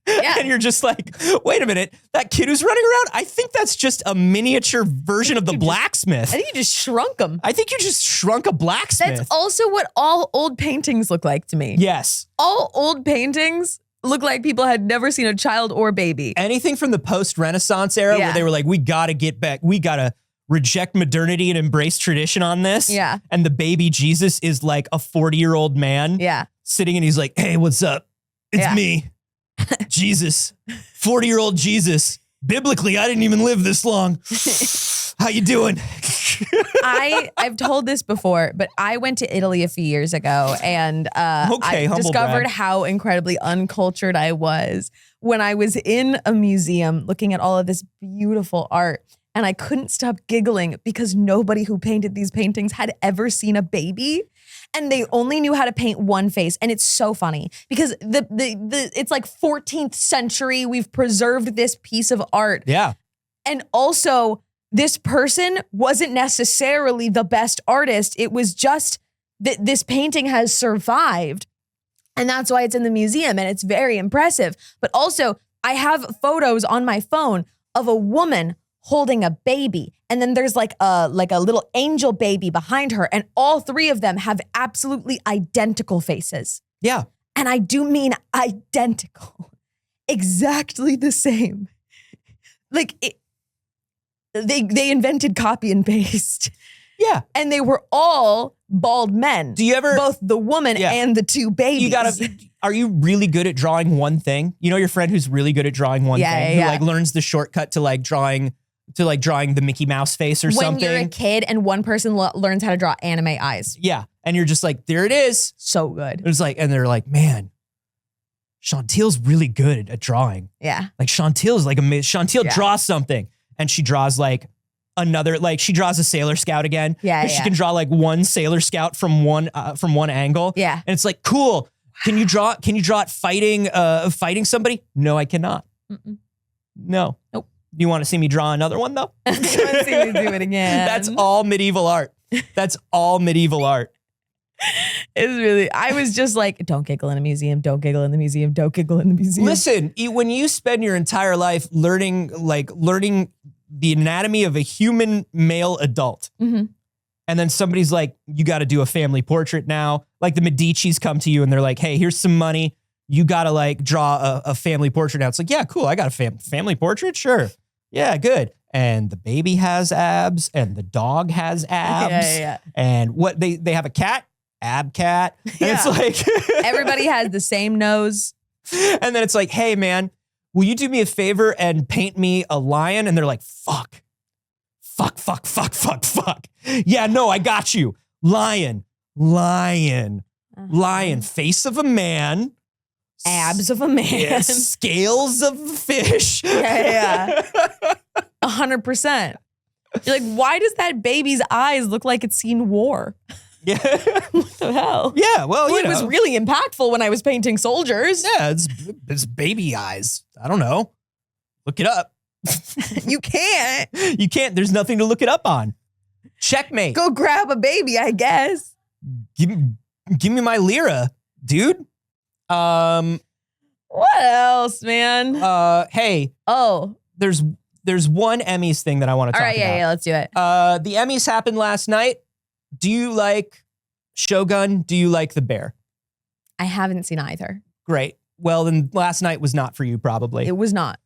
Yeah. And you're just like, wait a minute, that kid who's running around, I think that's just a miniature version of the blacksmith. I think you just shrunk them. I think you just shrunk a blacksmith. That's also what all old paintings look like to me. Yes. All old paintings look like people had never seen a child or baby. Anything from the post-Renaissance era where they were like, we gotta get back, we gotta reject modernity and embrace tradition on this. Yeah. And the baby Jesus is like a 40-year-old man. Yeah. Sitting and he's like, hey, what's up? It's me. Jesus. 40-year-old Jesus. Biblically, I didn't even live this long. How you doing? I've told this before, but I went to Italy a few years ago and I discovered how incredibly uncultured I was when I was in a museum looking at all of this beautiful art. And I couldn't stop giggling because nobody who painted these paintings had ever seen a baby. And they only knew how to paint one face. And it's so funny because it's like 14th century. We've preserved this piece of art. Yeah. And also, this person wasn't necessarily the best artist. It was just that this painting has survived. And that's why it's in the museum. And it's very impressive. But also, I have photos on my phone of a woman holding a baby. And then there's like a little angel baby behind her. And all three of them have absolutely identical faces. Yeah. And I do mean identical. Exactly the same. Like, they invented copy and paste. Yeah. And they were all bald men. Do you ever... Both the woman and the two babies. Are you really good at drawing one thing? You know your friend who's really good at drawing one thing? Who like learns the shortcut to like drawing the Mickey Mouse face or something? When you're a kid and one person learns how to draw anime eyes. Yeah. And you're just like, there it is. So good. It's like, and they're like, man, Chantil's really good at drawing. Yeah. Like Chantil's like amazing. Chantil draws something and she draws like another, like she draws a Sailor Scout again. Yeah. She can draw like one Sailor Scout from one angle. Yeah. And it's like, cool. Can you draw it fighting somebody? No, I cannot. Mm-mm. No. Nope. Do you want to see me draw another one though? I want to see me do it again. That's all medieval art. That's all medieval art. It's really, I was just like, don't giggle in a museum, don't giggle in the museum, don't giggle in the museum. Listen, when you spend your entire life learning the anatomy of a human male adult, mm-hmm. and then somebody's like, you got to do a family portrait now. Like the Medicis come to you and they're like, hey, here's some money. You got to like draw a family portrait now. It's like, yeah, cool. I got a family portrait. Sure. Yeah, good. And the baby has abs and the dog has abs. Yeah. And what they have a cat. Ab cat. And it's like everybody has the same nose. And then it's like, hey man, will you do me a favor and paint me a lion? And they're like, fuck. Yeah, no, I got you. Lion, face of a man. Abs of a man. Yeah, scales of a fish. Yeah. 100%. You're like, why does that baby's eyes look like it's seen war? Yeah. What the hell? Yeah, well, it was really impactful when I was painting soldiers. Yeah, it's baby eyes. I don't know. Look it up. You can't. You can't. There's nothing to look it up on. Checkmate. Go grab a baby, I guess. Give me my lira, dude. What else, man? Hey. Oh. There's one Emmys thing that I want to talk about. All right, yeah, let's do it. The Emmys happened last night. Do you like Shogun? Do you like The Bear? I haven't seen either. Great. Well, then last night was not for you, probably. It was not.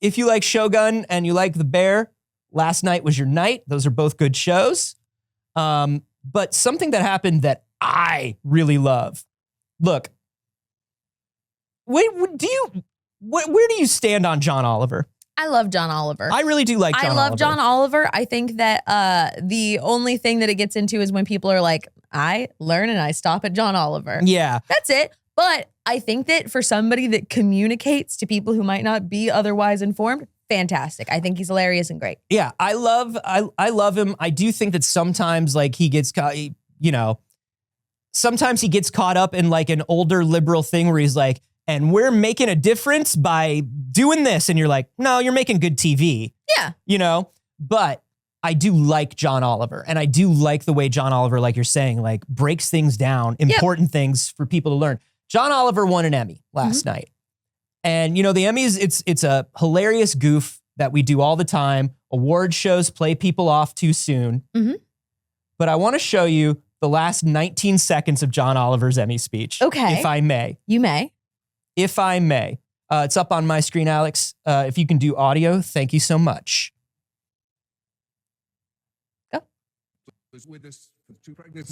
If you like Shogun and you like The Bear, last night was your night. Those are both good shows. But something that happened that I really love. Look, where do you stand on John Oliver? I love John Oliver. I really do like John Oliver. I love John Oliver. I think that the only thing that it gets into is when people are like, I learn and I stop at John Oliver. Yeah. That's it. But I think that for somebody that communicates to people who might not be otherwise informed, fantastic. I think he's hilarious and great. Yeah, I love him. I do think that sometimes like he gets caught, sometimes he gets caught up in like an older liberal thing where he's like, and we're making a difference by doing this. And you're like, no, you're making good TV. Yeah. But I do like John Oliver. And I do like the way John Oliver, like you're saying, like breaks things down, important things for people to learn. John Oliver won an Emmy last night. And, the Emmys, it's a hilarious goof that we do all the time. Award shows play people off too soon. Mm-hmm. But I want to show you the last 19 seconds of John Oliver's Emmy speech. Okay. If I may. You may. If I may. It's up on my screen, Alex. If you can do audio, thank you so much. Go.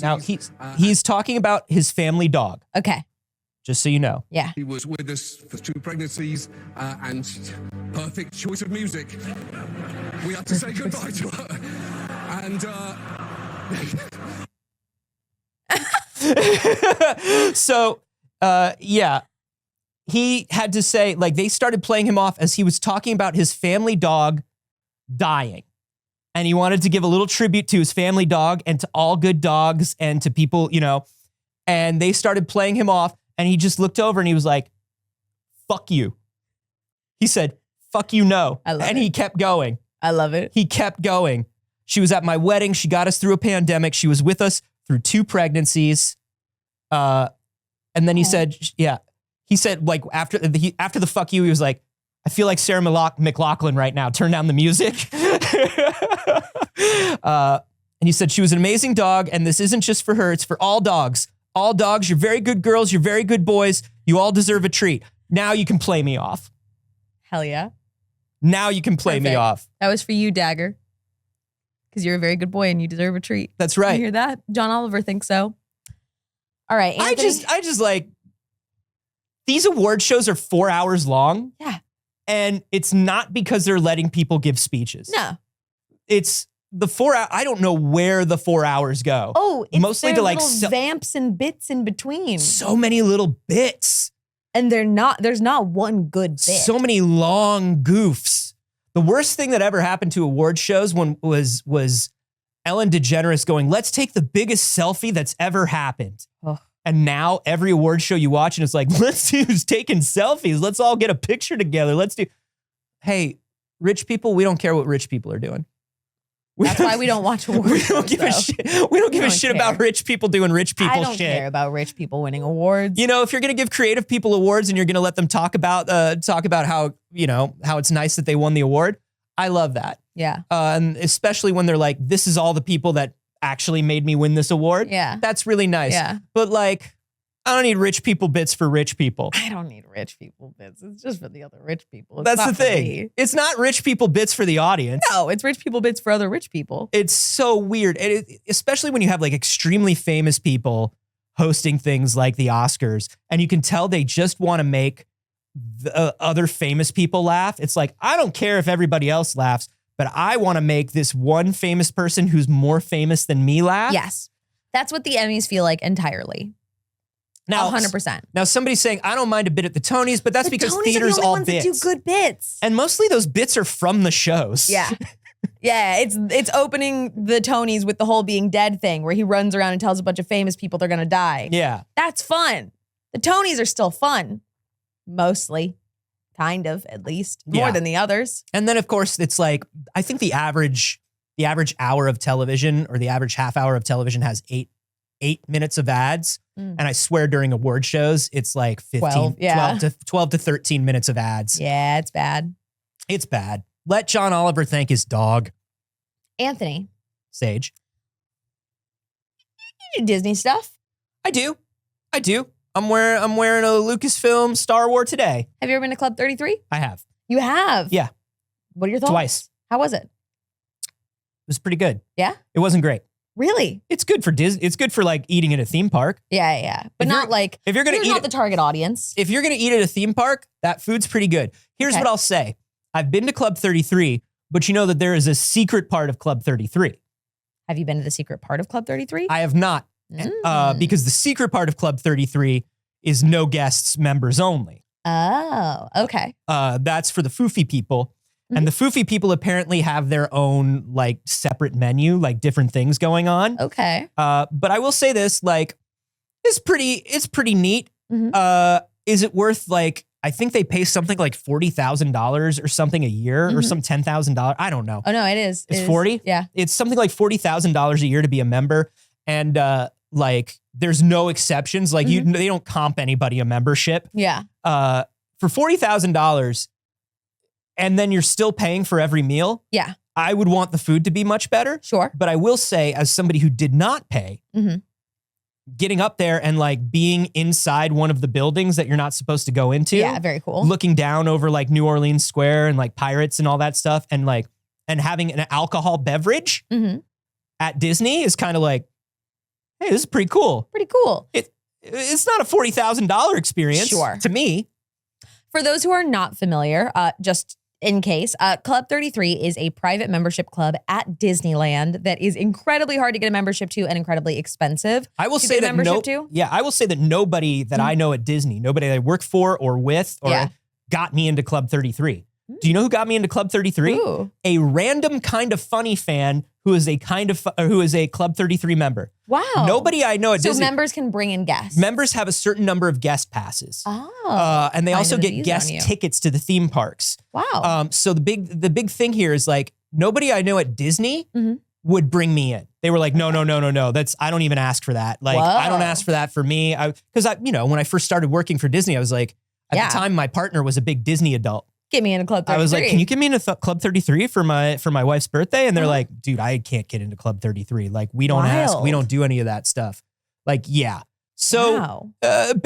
Now, he's talking about his family dog. Okay. Just so you know. Yeah. He was with us for 2 pregnancies and perfect choice of music. We had to say goodbye to her. And So, yeah. He had to say, like, they started playing him off as he was talking about his family dog dying. And he wanted to give a little tribute to his family dog and to all good dogs and to people, and they started playing him off. And he just looked over and he was like, fuck you. He said, fuck you, no. And he kept going. I love it. He kept going. She was at my wedding. She got us through a pandemic. She was with us through 2 pregnancies. And then he said, yeah. He said, like, after the fuck you, he was like, I feel like Sarah McLachlan right now. Turn down the music. And he said, she was an amazing dog. And this isn't just for her. It's for all dogs. All dogs, you're very good girls. You're very good boys. You all deserve a treat. Now you can play me off. Hell yeah. Now you can play me off. That was for you, Dagger. Because you're a very good boy and you deserve a treat. That's right. You hear that? John Oliver thinks so. All right, Anthony. I just like, these award shows are 4 hours long. Yeah. And it's not because they're letting people give speeches. No. It's the 4 hours, I don't know where the 4 hours go. Oh, it's mostly their to like little vamps and bits in between. so many little bits. And there's not one good bit. So many long goofs. The worst thing that ever happened to award shows was Ellen DeGeneres going, let's take the biggest selfie that's ever happened. Ugh. And now every award show you watch and it's like, let's see who's taking selfies. Let's all get a picture together. Hey, rich people, we don't care what rich people are doing. That's why we don't watch awards. We don't give a shit. We don't give a shit about rich people doing rich people shit. I don't care about rich people winning awards. You know, if you're going to give creative people awards and you're going to let them talk about how, you know, how it's nice that they won the award, I love that. Yeah. And especially when they're like, this is all the people that actually made me win this award. Yeah. That's really nice. Yeah. But like, I don't need rich people bits for rich people. I don't need rich people bits. It's just for the other rich people. It's That's not the for thing. me. It's not rich people bits for the audience. No, it's rich people bits for other rich people. It's so weird. And especially when you have like extremely famous people hosting things like the Oscars and you can tell they just want to make the other famous people laugh. It's like, I don't care if everybody else laughs, but I want to make this one famous person who's more famous than me laugh. Yes. That's what the Emmys feel like entirely. Now, 100%. Now somebody's saying, I don't mind a bit at the Tonys, but that's because Tonys theater's are the only all ones bits. that do good bits. And mostly those bits are from the shows. Yeah. Yeah, it's opening the Tonys with the whole being dead thing where he runs around and tells a bunch of famous people they're going to die. Yeah. That's fun. The Tonys are still fun. Mostly. Kind of, at least. More Yeah. than the others. And then of course it's like, I think the average hour of television or the average half hour of television has eight minutes of ads. Mm. And I swear during award shows, it's like 12 to 13 minutes of ads. Yeah, it's bad. It's bad. Let John Oliver thank his dog, Anthony, Saige. you do Disney stuff. I do. I'm wearing a Lucasfilm Star Wars today. Have you ever been to Club 33? I have. You have? Yeah. What are your thoughts? Twice. How was it? It was pretty good. Yeah? It wasn't great. Really? It's good for Disney. It's good for like eating at a theme park. Yeah. But If not you're- like, If you're gonna you're eat, not the target audience. if you're gonna eat at a theme park, that food's pretty good. Here's Okay. what I'll say: I've been to Club 33, but you know that there is a secret part of Club 33. Have you been to the secret part of Club 33? I have not, because the secret part of Club 33 is no guests, members only. Oh, okay. That's for the foofy people. Mm-hmm. And the foofy people apparently have their own like separate menu, like different things going on. Okay. But I will say this, like, it's pretty neat. Mhm. Is it worth like, I think they pay something like $40,000 or something a year or Mhm. some $10,000. I don't know. Oh, no, it is. It's It is. 40? Yeah. It's something like $40,000 a year to be a member. And like, there's no exceptions. Like they don't comp anybody a membership. Yeah. For $40,000 and then you're still paying for every meal. Yeah. I would want the food to be much better. Sure. But I will say, as somebody who did not pay, Mhm. getting up there and like being inside one of the buildings that you're not supposed to go into, Yeah, very cool. looking down over like New Orleans Square and like Pirates and all that stuff, and like having an alcohol beverage Mhm. at Disney is kind of like, hey, this is pretty cool. Pretty cool. It's not a $40,000 experience Sure. to me. For those who are not familiar, just in case, Club 33 is a private membership club at Disneyland that is incredibly hard to get a membership to and incredibly expensive. I will To say get a that membership to? I will say that nobody that I know at Disney, nobody that I work for or with or Yeah. got me into Club 33. Do you know who got me into Club 33? Ooh. A random kind of funny fan who is a Club 33 member. Wow. Nobody I know at So Disney. members can bring in guests. Members have a certain number of guest passes. Oh. And they Finding also the get views guest on you. tickets to the theme parks. Wow. So the big thing here is like nobody I know at Disney Mhm. would bring me in. They were like, no. I don't even ask for that. Like, I don't Whoa. ask for that for me. Because when I first started working for Disney, I was like, at Yeah. the time, my partner was a big Disney adult. Get me into Club 33. I was like, can you get me into Club 33 for my wife's birthday? And they're Uh-huh. like, dude, I can't get into Club 33. Like, we don't ask, we Wild. don't do any of that stuff. Like, yeah. So, Wow.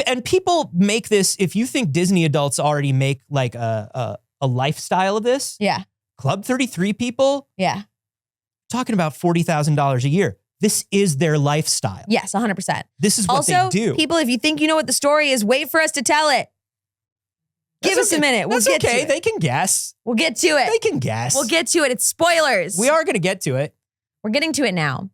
and people make this, if you think Disney adults already make like a lifestyle of this, Yeah. Club 33 people Yeah. talking about $40,000 a year. This is their lifestyle. Yes, 100%. This is what Also, they do. people, if you think you know what the story is, wait for us to tell it. Give That's us a okay. minute. We'll That's get okay. to it. They can guess. We'll get to it. They can guess. We'll get to it. It's spoilers. We are going to get to it. We're getting to it now.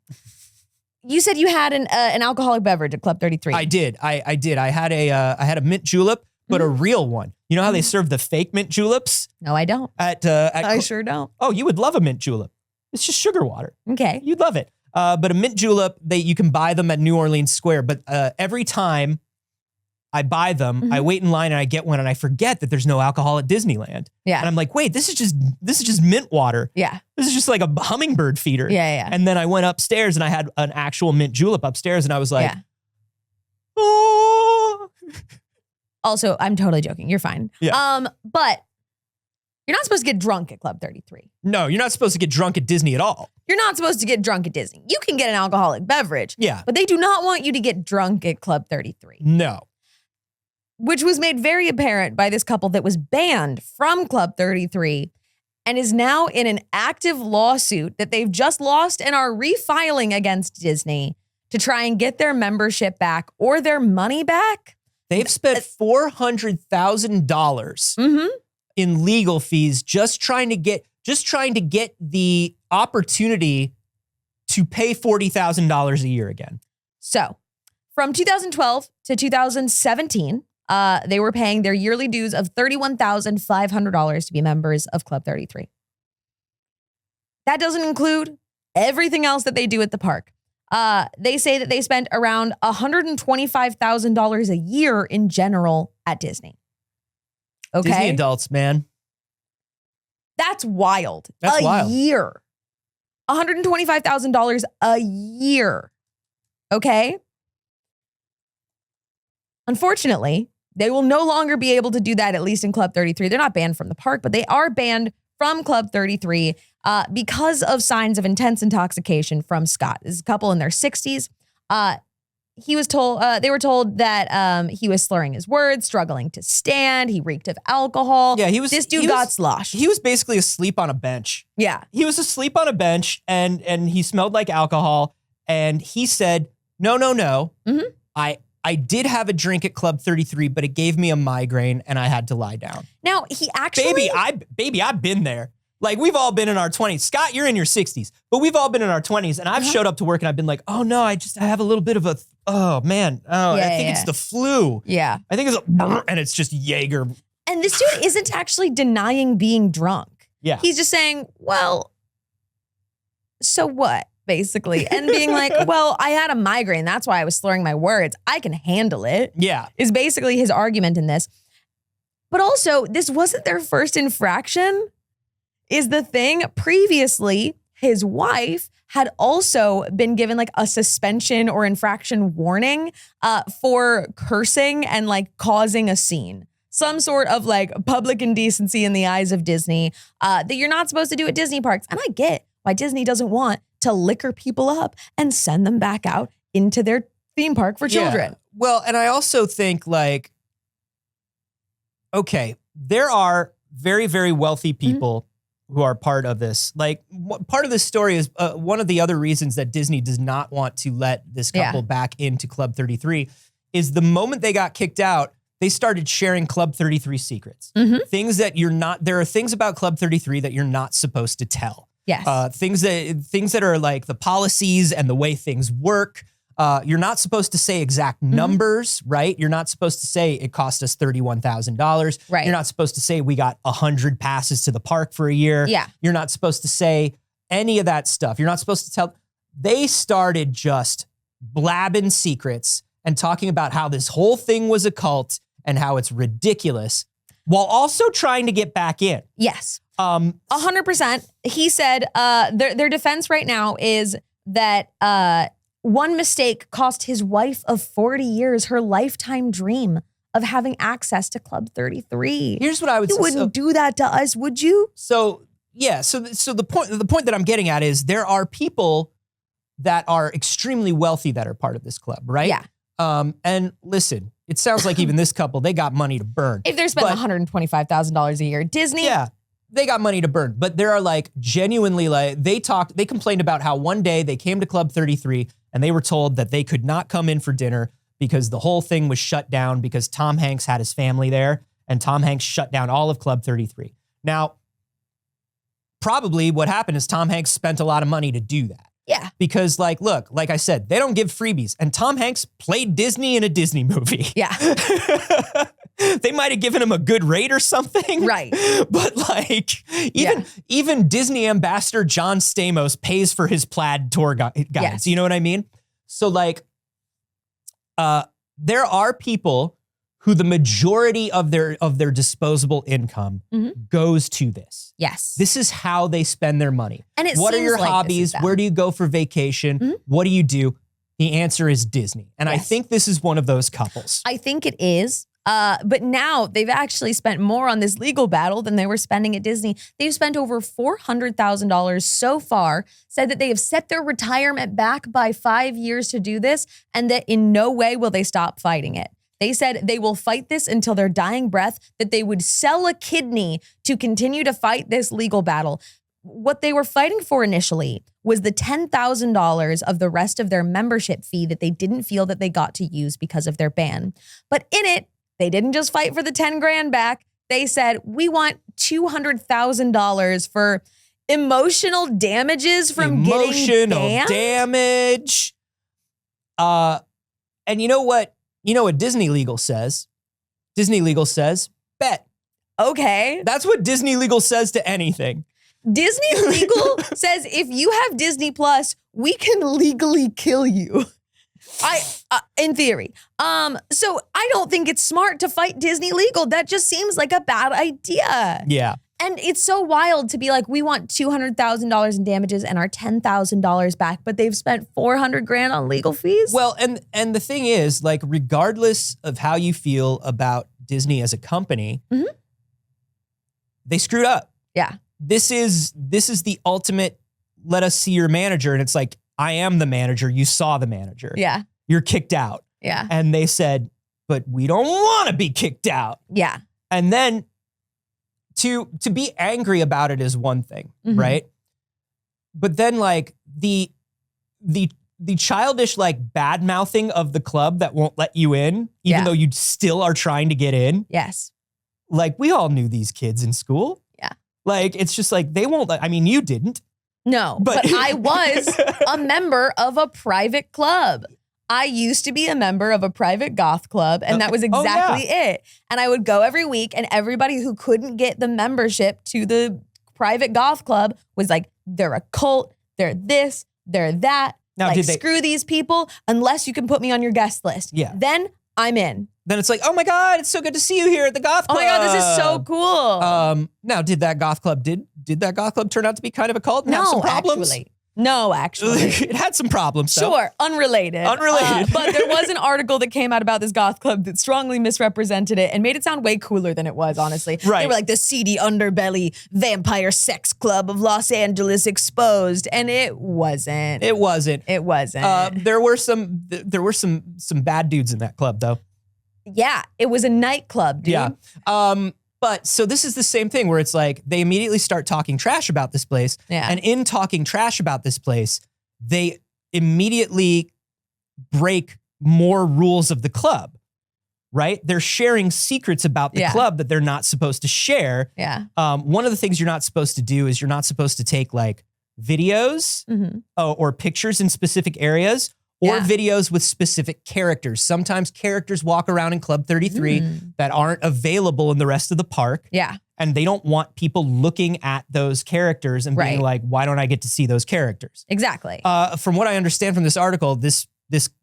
You said you had an alcoholic beverage at Club 33. I did. I did. I had a mint julep, but a real one. You know how they serve the fake mint juleps? No, I don't. I sure don't. Oh, you would love a mint julep. It's just sugar water. Okay. You'd love it. But a mint julep, you can buy them at New Orleans Square. But every time I buy them, I wait in line and I get one and I forget that there's no alcohol at Disneyland. Yeah. And I'm like, wait, this is just mint water. Yeah. This is just like a hummingbird feeder. Yeah. And then I went upstairs and I had an actual mint julep upstairs and I was like, Yeah. oh. Also, I'm totally joking. You're fine. Yeah. But you're not supposed to get drunk at Club 33. No, you're not supposed to get drunk at Disney at all. You're not supposed to get drunk at Disney. You can get an alcoholic beverage. Yeah. But they do not want you to get drunk at Club 33. No. Which was made very apparent by this couple that was banned from Club 33 and is now in an active lawsuit that they've just lost and are refiling against Disney to try and get their membership back or their money back. They've spent $400,000 in legal fees just trying to get the opportunity to pay $40,000 a year again. So, from 2012 to 2017, they were paying their yearly dues of $31,500 to be members of Club 33. That doesn't include everything else that they do at the park. They say that they spent around $125,000 a year in general at Disney. Okay. Disney adults, man. That's wild. That's a wild. Year. $125,000 a year. Okay. Unfortunately, they will no longer be able to do that, at least in Club 33. They're not banned from the park, but they are banned from Club 33 because of signs of intense intoxication from Scott. This is a couple in their 60s. They were told that he was slurring his words, struggling to stand. He reeked of alcohol. Yeah, This dude got sloshed. He was basically asleep on a bench. Yeah. He was asleep on a bench and he smelled like alcohol. And he said, no. Mm-hmm. I did have a drink at Club 33, but it gave me a migraine and I had to lie down. Now, he actually... Baby, I've been there. Like, we've all been in our 20s. Scott, you're in your 60s, but we've all been in our 20s. And I've showed up to work and I've been like, oh no, I have a little bit of I think it's the flu. Yeah. I think and it's just Jaeger. And this dude isn't actually denying being drunk. Yeah. He's just saying, well, so what, basically? And being like, well, I had a migraine. That's why I was slurring my words. I can handle it. Yeah. Is basically his argument in this. But also, this wasn't their first infraction, is the thing. Previously, his wife had also been given like a suspension or infraction warning for cursing and like causing a scene. Some sort of like public indecency in the eyes of Disney that you're not supposed to do at Disney parks. And I get why Disney doesn't want to liquor people up and send them back out into their theme park for children. Yeah. Well, and I also think like, okay, there are very, very wealthy people who are part of this. Like part of this story is one of the other reasons that Disney does not want to let this couple back into Club 33 is the moment they got kicked out, they started sharing Club 33 secrets. Things that there are things about Club 33 that you're not supposed to tell. Yes. Things that are like the policies and the way things work. You're not supposed to say exact numbers, right? You're not supposed to say it cost us $31,000. Right. You're not supposed to say we got 100 passes to the park for a year. Yeah. You're not supposed to say any of that stuff. You're not supposed to tell. They started just blabbing secrets and talking about how this whole thing was a cult and how it's ridiculous while also trying to get back in. Yes. 100%. He said their defense right now is that one mistake cost his wife of 40 years her lifetime dream of having access to Club 33. Here's what I would say. You wouldn't do that to us, would you? So yeah. So the point that I'm getting at is there are people that are extremely wealthy that are part of this club, right? Yeah. And listen, it sounds like even this couple, they got money to burn. If they're spending $125,000 a year, Disney. Yeah. They got money to burn, but there are like genuinely like they complained about how one day they came to Club 33 and they were told that they could not come in for dinner because the whole thing was shut down because Tom Hanks had his family there and Tom Hanks shut down all of Club 33. Now, probably what happened is Tom Hanks spent a lot of money to do that. Yeah. Because like, look, like I said, they don't give freebies. And Tom Hanks played Disney in a Disney movie. Yeah. They might have given him a good rate or something. Right. But like, even Disney ambassador John Stamos pays for his plaid tour guides. Yes. You know what I mean? So like, there are people who the majority of their disposable income goes to this. Yes. This is how they spend their money. And it what are seems your like hobbies? Where do you go for vacation? What do you do? The answer is Disney. And I think this is one of those couples. I think it is. But now they've actually spent more on this legal battle than they were spending at Disney. They've spent over $400,000 so far, said that they have set their retirement back by 5 years to do this, and that in no way will they stop fighting it. They said they will fight this until their dying breath, that they would sell a kidney to continue to fight this legal battle. What they were fighting for initially was the $10,000 of the rest of their membership fee that they didn't feel that they got to use because of their ban. But in it, they didn't just fight for the 10 grand back. They said, we want $200,000 for emotional damages from getting banned. Damage. And you know what? You know what Disney Legal says? Disney Legal says, bet. Okay. That's what Disney Legal says to anything. Disney Legal says if you have Disney Plus, we can legally kill you. In theory. So I don't think it's smart to fight Disney Legal. That just seems like a bad idea. Yeah. And it's so wild to be like, we want $200,000 in damages and our $10,000 back, but they've spent $400,000 on legal fees. Well, and the thing is, like, regardless of how you feel about Disney as a company, they screwed up. Yeah. This is the ultimate, let us see your manager. And it's like, I am the manager. You saw the manager. Yeah. You're kicked out. Yeah. And they said, but we don't want to be kicked out. Yeah. And then to be angry about it is one thing, right? But then like the childish like bad mouthing of the club that won't let you in, even though you still are trying to get in. Yes. Like we all knew these kids in school. Yeah. Like it's just like they won't I mean, you didn't. No, but I was a member of a private club. I used to be a member of a private goth club, and that was exactly it. And I would go every week, and everybody who couldn't get the membership to the private goth club was like, they're a cult, they're this, they're that. Now, like, screw these people unless you can put me on your guest list. Yeah. Then I'm in. Then it's like, oh my God, it's so good to see you here at the goth club. Oh my God, this is so cool. Now, did that goth club turn out to be kind of a cult and have some problems? Actually. It had some problems. Though. Sure, unrelated. But there was an article that came out about this goth club that strongly misrepresented it and made it sound way cooler than it was, honestly. Right. They were like the seedy underbelly vampire sex club of Los Angeles exposed, and it wasn't. It wasn't. It wasn't. There were some bad dudes in that club, though. Yeah, it was a nightclub, dude. Yeah. But so this is the same thing where it's like they immediately start talking trash about this place. Yeah. And in talking trash about this place, they immediately break more rules of the club, right? They're sharing secrets about the club that they're not supposed to share. Yeah. One of the things you're not supposed to do is you're not supposed to take like videos or pictures in specific areas. Or videos with specific characters. Sometimes characters walk around in Club 33 that aren't available in the rest of the park. Yeah. And they don't want people looking at those characters and being like, why don't I get to see those characters? Exactly. From what I understand from this article, this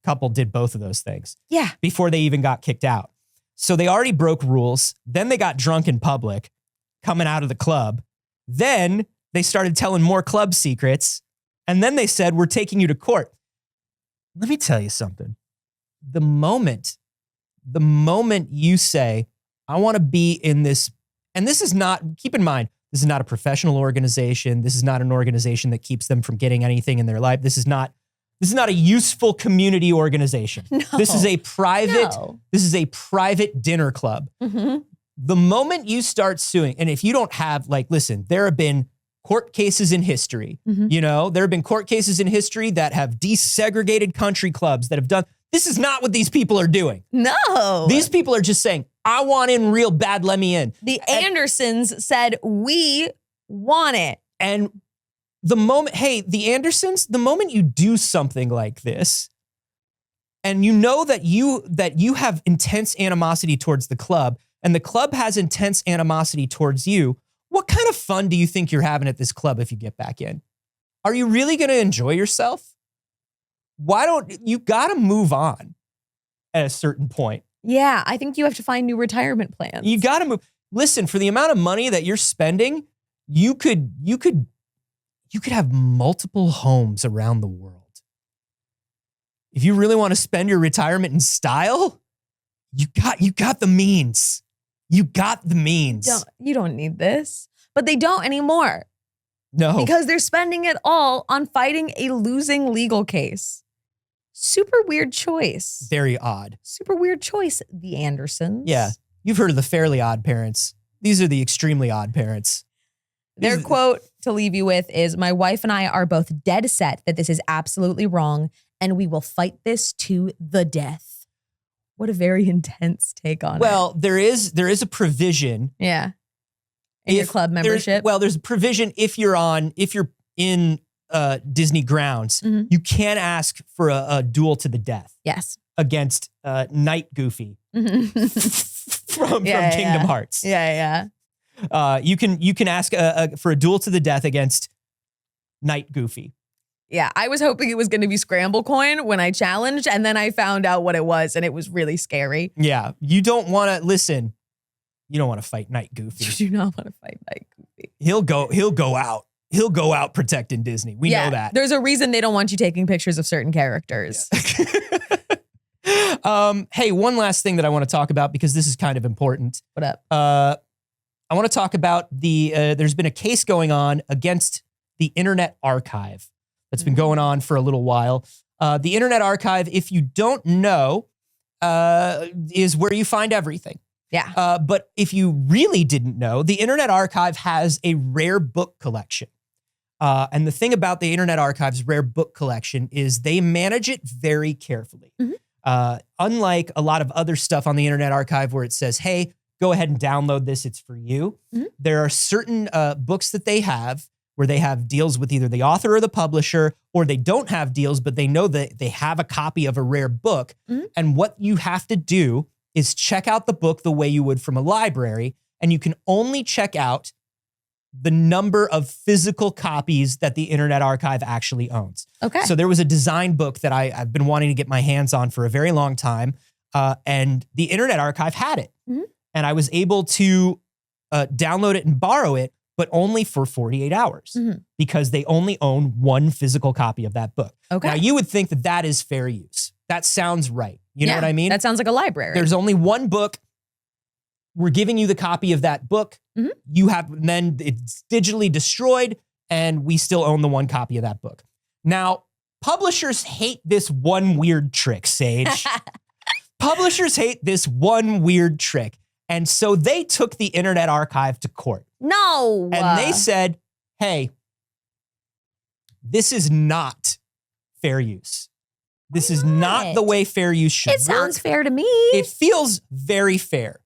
couple did both of those things. Yeah. Before they even got kicked out. So they already broke rules. Then they got drunk in public, coming out of the club. Then they started telling more club secrets. And then they said, we're taking you to court. Let me tell you something. The moment you say, I want to be in this, and this is not, keep in mind, this is not a professional organization. This is not an organization that keeps them from getting anything in their life. This is not a useful community organization. No. This is a private dinner club. The moment you start suing, and if you don't have, like, listen, there have been court cases in history. You know, there have been court cases in history that have desegregated country clubs that have done. This is not what these people are doing. No. These people are just saying, I want in real bad, let me in. The Andersons said, we want it. And the Andersons, the moment you do something like this, and you know that you have intense animosity towards the club, and the club has intense animosity towards you, what kind of fun do you think you're having at this club if you get back in? Are you really going to enjoy yourself? You got to move on at a certain point. Yeah, I think you have to find new retirement plans. You got to move. Listen, for the amount of money that you're spending, you could have multiple homes around the world. If you really want to spend your retirement in style, you got the means. You got the means. You don't need this. But they don't anymore. No. Because they're spending it all on fighting a losing legal case. Super weird choice. Very odd. Super weird choice, the Andersons. Yeah. You've heard of the Fairly Odd Parents. These are the extremely odd parents. Their quote to leave you with is, "My wife and I are both dead set that this is absolutely wrong, and we will fight this to the death." What a very intense take on it. Well, there is a provision. Yeah. In your club membership. There's a provision if you're in Disney grounds, you can ask for a duel to the death. Yes. Against Night Goofy from Kingdom Hearts. Yeah. You can ask for a duel to the death against Night Goofy. Yeah, I was hoping it was going to be Scramble Coin when I challenged, and then I found out what it was, and it was really scary. Yeah, you don't want to listen. You don't want to fight Night Goofy. You do not want to fight Night Goofy. He'll go out. He'll go out protecting Disney. We know that. There's a reason they don't want you taking pictures of certain characters. Yeah. Hey, one last thing that I want to talk about because this is kind of important. What up? I want to talk about there's been a case going on against the Internet Archive that's been going on for a little while. The Internet Archive, if you don't know, is where you find everything. Yeah. But if you really didn't know, the Internet Archive has a rare book collection. And the thing about the Internet Archive's rare book collection is they manage it very carefully. Unlike a lot of other stuff on the Internet Archive where it says, hey, go ahead and download this, it's for you. There are certain books that they have where they have deals with either the author or the publisher, or they don't have deals, but they know that they have a copy of a rare book. And what you have to do is check out the book the way you would from a library, and you can only check out the number of physical copies that the Internet Archive actually owns. Okay. So there was a design book that I've been wanting to get my hands on for a very long time, and the Internet Archive had it. And I was able to download it and borrow it, but only for 48 hours because they only own one physical copy of that book. Okay. Now, you would think that that is fair use. That sounds right. You know what I mean? That sounds like a library. There's only one book. We're giving you the copy of that book. You have, then it's digitally destroyed, and we still own the one copy of that book. Now, publishers hate this one weird trick, Saige. Publishers hate this one weird trick. And so they took the Internet Archive to court. No. And they said, hey, this is not fair use. This is not the way fair use should work. It sounds fair to me. It feels very fair.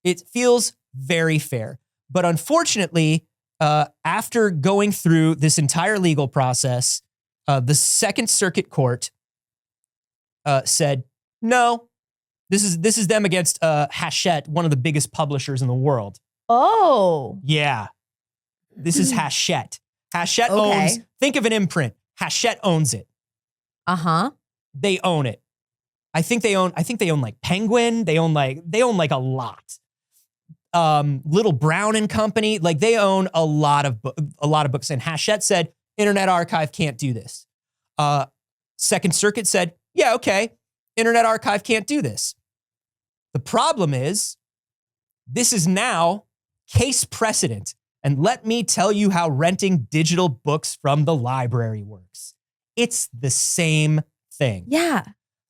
It feels very fair. But unfortunately, after going through this entire legal process, the Second Circuit Court said, no, this is them against Hachette, one of the biggest publishers in the world. Oh. Yeah. This is Hachette. Hachette owns, think of an imprint. Hachette owns it. They own it. I think they own like Penguin. They own like a lot. Little Brown and Company, like they own a lot of books. And Hachette said, Internet Archive can't do this. Second Circuit said, yeah, okay, Internet Archive can't do this. The problem is, this is now case precedent. And let me tell you how renting digital books from the library works. It's the same thing. Yeah.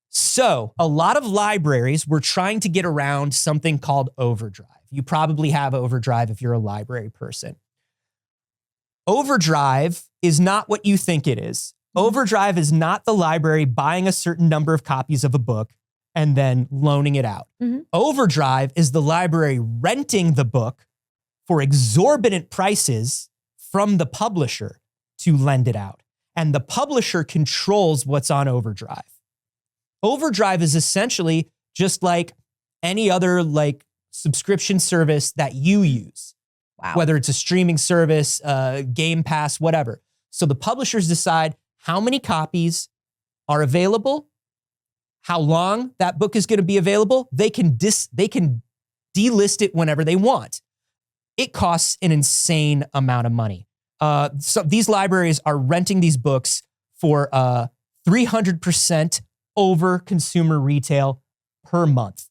So a lot of libraries were trying to get around something called Overdrive. You probably have Overdrive if you're a library person. Overdrive is not what you think it is. Overdrive is not the library buying a certain number of copies of a book and then loaning it out. Overdrive is the library renting the book for exorbitant prices from the publisher to lend it out. And the publisher controls what's on Overdrive. Overdrive is essentially just like any other like subscription service that you use. Wow. Whether it's a streaming service, Game Pass, whatever. So the publishers decide how many copies are available, how long that book is going to be available. They can delist it whenever they want. It costs an insane amount of money. So these libraries are renting these books for 300% over consumer retail per month.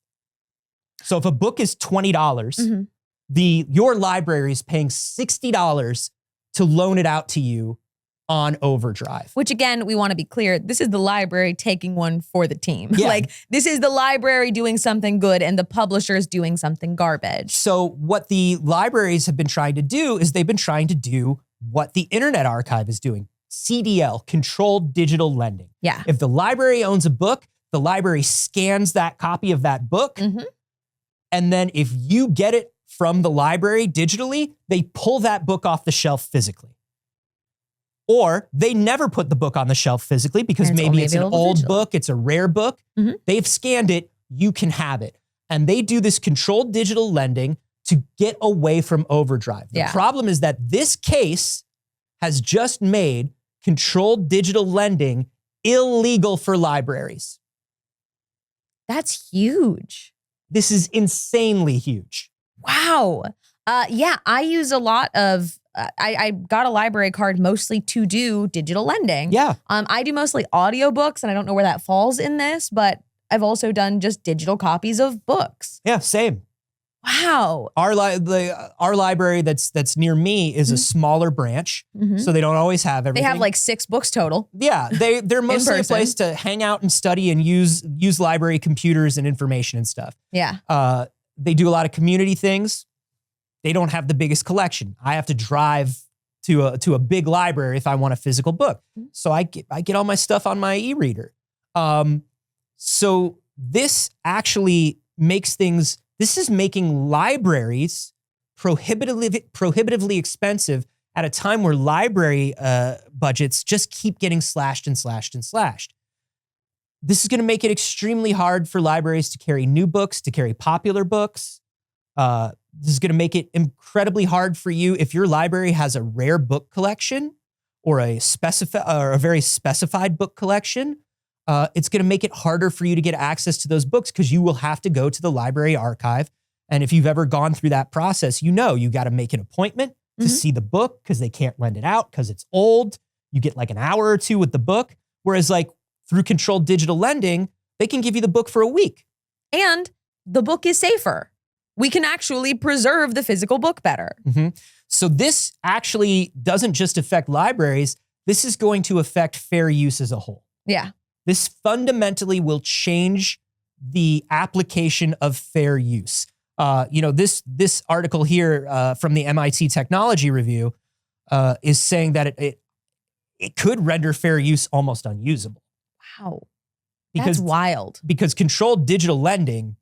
So if a book is $20, your library is paying $60 to loan it out to you on Overdrive. Which again, we want to be clear, this is the library taking one for the team. Yeah. Like this is the library doing something good and the publisher's doing something garbage. So what the libraries have been trying to do is they've been trying to do what the Internet Archive is doing. CDL, controlled digital lending. Yeah. If the library owns a book, the library scans that copy of that book. And then if you get it from the library digitally, they pull that book off the shelf physically. Or they never put the book on the shelf physically because maybe it's an old book, it's a rare book. They've scanned it, you can have it. And they do this controlled digital lending to get away from Overdrive. The problem is that this case has just made controlled digital lending illegal for libraries. That's huge. This is insanely huge. Wow. Yeah, I use a lot of, I got a library card mostly to do digital lending. Yeah. I do mostly audiobooks, and I don't know where that falls in this, but I've also done just digital copies of books. Yeah, same. Wow. Our library that's near me is a smaller branch, so they don't always have everything. They have like 6 books total. Yeah, they're mostly a place to hang out and study and use library computers and information and stuff. Yeah. They do a lot of community things. They don't have the biggest collection. I have to drive to a big library if I want a physical book. So I get all my stuff on my e-reader. So this actually makes things. This is making libraries prohibitively expensive at a time where library budgets just keep getting slashed and slashed and slashed. This is going to make it extremely hard for libraries to carry new books, to carry popular books. This is going to make it incredibly hard for you if your library has a rare book collection or a very specified book collection. It's going to make it harder for you to get access to those books because you will have to go to the library archive. And if you've ever gone through that process, you know you got to make an appointment to see the book because they can't lend it out because it's old. You get like an hour or two with the book. Whereas like through controlled digital lending, they can give you the book for a week. And the book is safer. We can actually preserve the physical book better. So this actually doesn't just affect libraries. This is going to affect fair use as a whole. Yeah. This fundamentally will change the application of fair use. This article here from the MIT Technology Review is saying that it could render fair use almost unusable. Wow. That's wild. Because controlled digital lending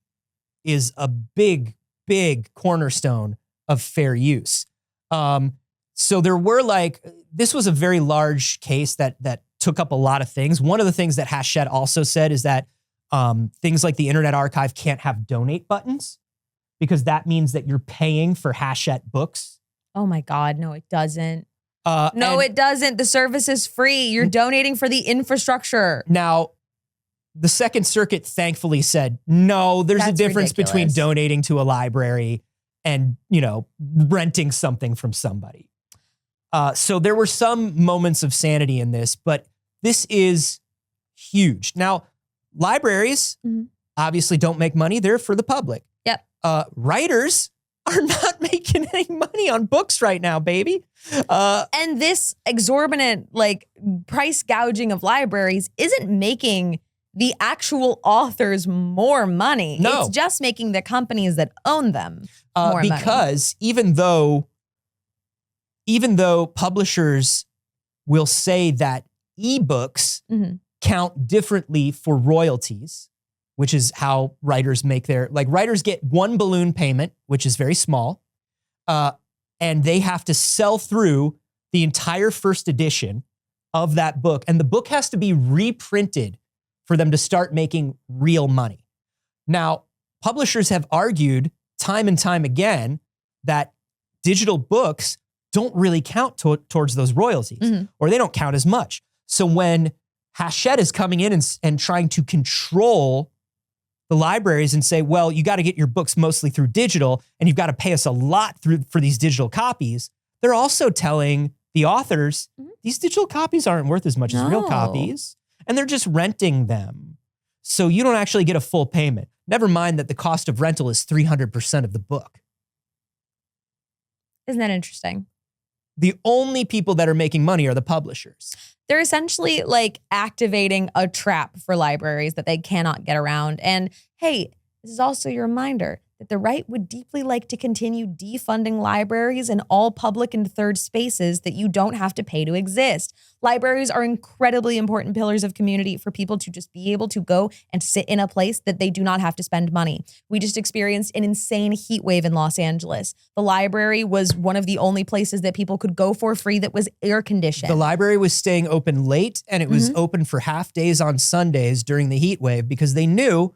is a big cornerstone of fair use. So there were this was a very large case that took up a lot of things. One of the things that Hachette also said is that things like the Internet Archive can't have donate buttons because that means that you're paying for Hachette books. Oh my God, no, it doesn't. It doesn't. The service is free. You're donating for the infrastructure. Now, the Second Circuit thankfully said, no, there's a difference between donating to a library and, renting something from somebody. So there were some moments of sanity in this, but this is huge. Now, libraries obviously don't make money. They're for the public. Yep. Writers are not making any money on books right now, baby. And this exorbitant price gouging of libraries isn't making the actual authors more money. No. It's just making the companies that own them more money. Because even though publishers will say that ebooks count differently for royalties, which is how writers make writers get one balloon payment, which is very small, and they have to sell through the entire first edition of that book, and the book has to be reprinted for them to start making real money. Now, publishers have argued time and time again that digital books don't really count towards those royalties, or they don't count as much. So when Hachette is coming in and trying to control the libraries and say, well, you got to get your books mostly through digital, and you've got to pay us a lot for these digital copies, they're also telling the authors, these digital copies aren't worth as much as real copies, and they're just renting them. So you don't actually get a full payment. Never mind that the cost of rental is 300% of the book. Isn't that interesting? The only people that are making money are the publishers. They're essentially like activating a trap for libraries that they cannot get around. And hey, this is also your reminder that the right would deeply like to continue defunding libraries and all public and third spaces that you don't have to pay to exist. Libraries are incredibly important pillars of community for people to just be able to go and sit in a place that they do not have to spend money. We just experienced an insane heat wave in Los Angeles. The library was one of the only places that people could go for free that was air conditioned. The library was staying open late, and it was open for half days on Sundays during the heat wave because they knew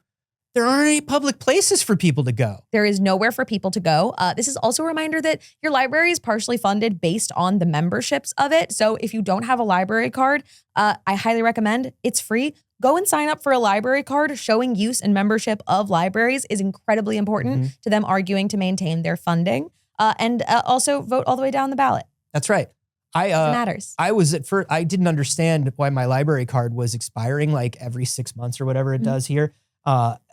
there aren't any public places for people to go. There is nowhere for people to go. This is also a reminder that your library is partially funded based on the memberships of it. So if you don't have a library card, I highly recommend, it's free. Go and sign up for a library card. Showing use and membership of libraries is incredibly important to them arguing to maintain their funding. And also vote all the way down the ballot. That's right. It matters. I was at first, I didn't understand why my library card was expiring like every 6 months or whatever it does here.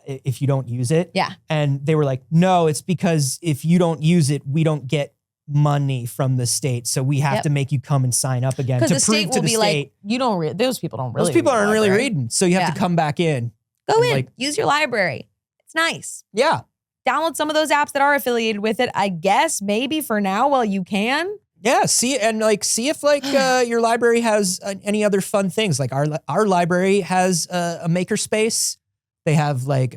If you don't use it. Yeah. And they were like, no, it's because if you don't use it, we don't get money from the state. So we have to make you come and sign up again to Because the prove state to will the be state. like, you don't read, those people don't really Those people read the aren't really library. reading. So you have to come back in. Go in, like- use your library. It's nice. Yeah. Download some of those apps that are affiliated with it, I guess, maybe for now while you can. Yeah. See if like your library has any other fun things. Like our library has a makerspace. They have like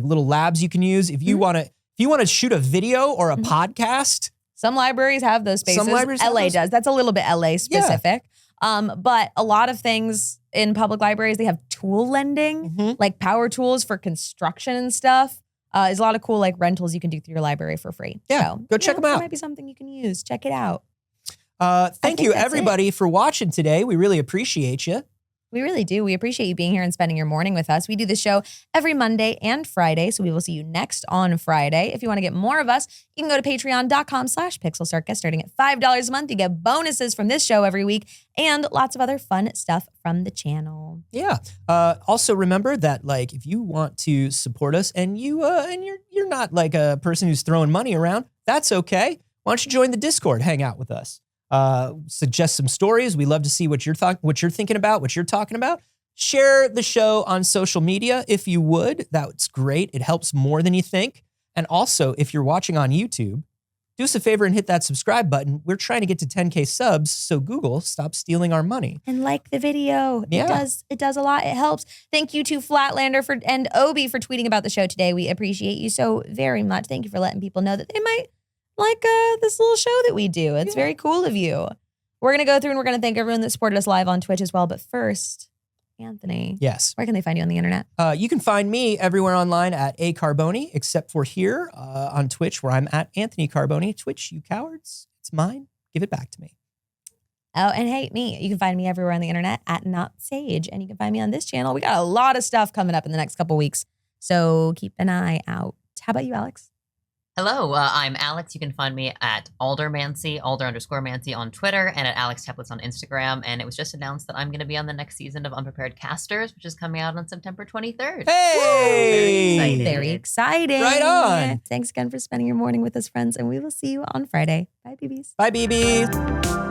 little labs you can use if you want to shoot a video or a podcast. Some libraries have those spaces. Some libraries have LA those. does. That's a little bit LA specific. But a lot of things in public libraries, they have tool lending, like power tools for construction and stuff. There's a lot of cool like rentals you can do through your library for free. Yeah, So, go check them out. It might be something you can use. Check it out. Thank you everybody for watching today. We really appreciate you. We really do. We appreciate you being here and spending your morning with us. We do the show every Monday and Friday, so we will see you next on Friday. If you want to get more of us, you can go to patreon.com/pixelcircus. Starting at $5 a month, you get bonuses from this show every week and lots of other fun stuff from the channel. Yeah. Also remember that like if you want to support us and you're not like a person who's throwing money around, that's okay. Why don't you join the Discord, hang out with us? Suggest some stories. We love to see what you're thinking about, what you're talking about. Share the show on social media if you would. That's great. It helps more than you think. And also, if you're watching on YouTube, do us a favor and hit that subscribe button. We're trying to get to 10K subs, so Google stop stealing our money. And like the video. Yeah. It does a lot. It helps. Thank you to Flatlander and Obi for tweeting about the show today. We appreciate you so very much. Thank you for letting people know that they might like this little show that we do. It's very cool of you. We're going to go through and we're going to thank everyone that supported us live on Twitch as well. But first, Anthony. Yes. Where can they find you on the internet? You can find me everywhere online at Carboni, except for here on Twitch where I'm at Anthony Carboni. Twitch, you cowards. It's mine. Give it back to me. Oh, and hey, me. You can find me everywhere on the internet at Not Saige. And you can find me on this channel. We got a lot of stuff coming up in the next couple weeks. So keep an eye out. How about you, Alex? Hello, I'm Alex. You can find me at Aldermancy, Alder_Mancy on Twitter, and at Alex Teplitz on Instagram. And it was just announced that I'm going to be on the next season of Unprepared Casters, which is coming out on September 23rd. Hey! Very exciting. Right on. Thanks again for spending your morning with us, friends. And we will see you on Friday. Bye, BBs. Bye, BB.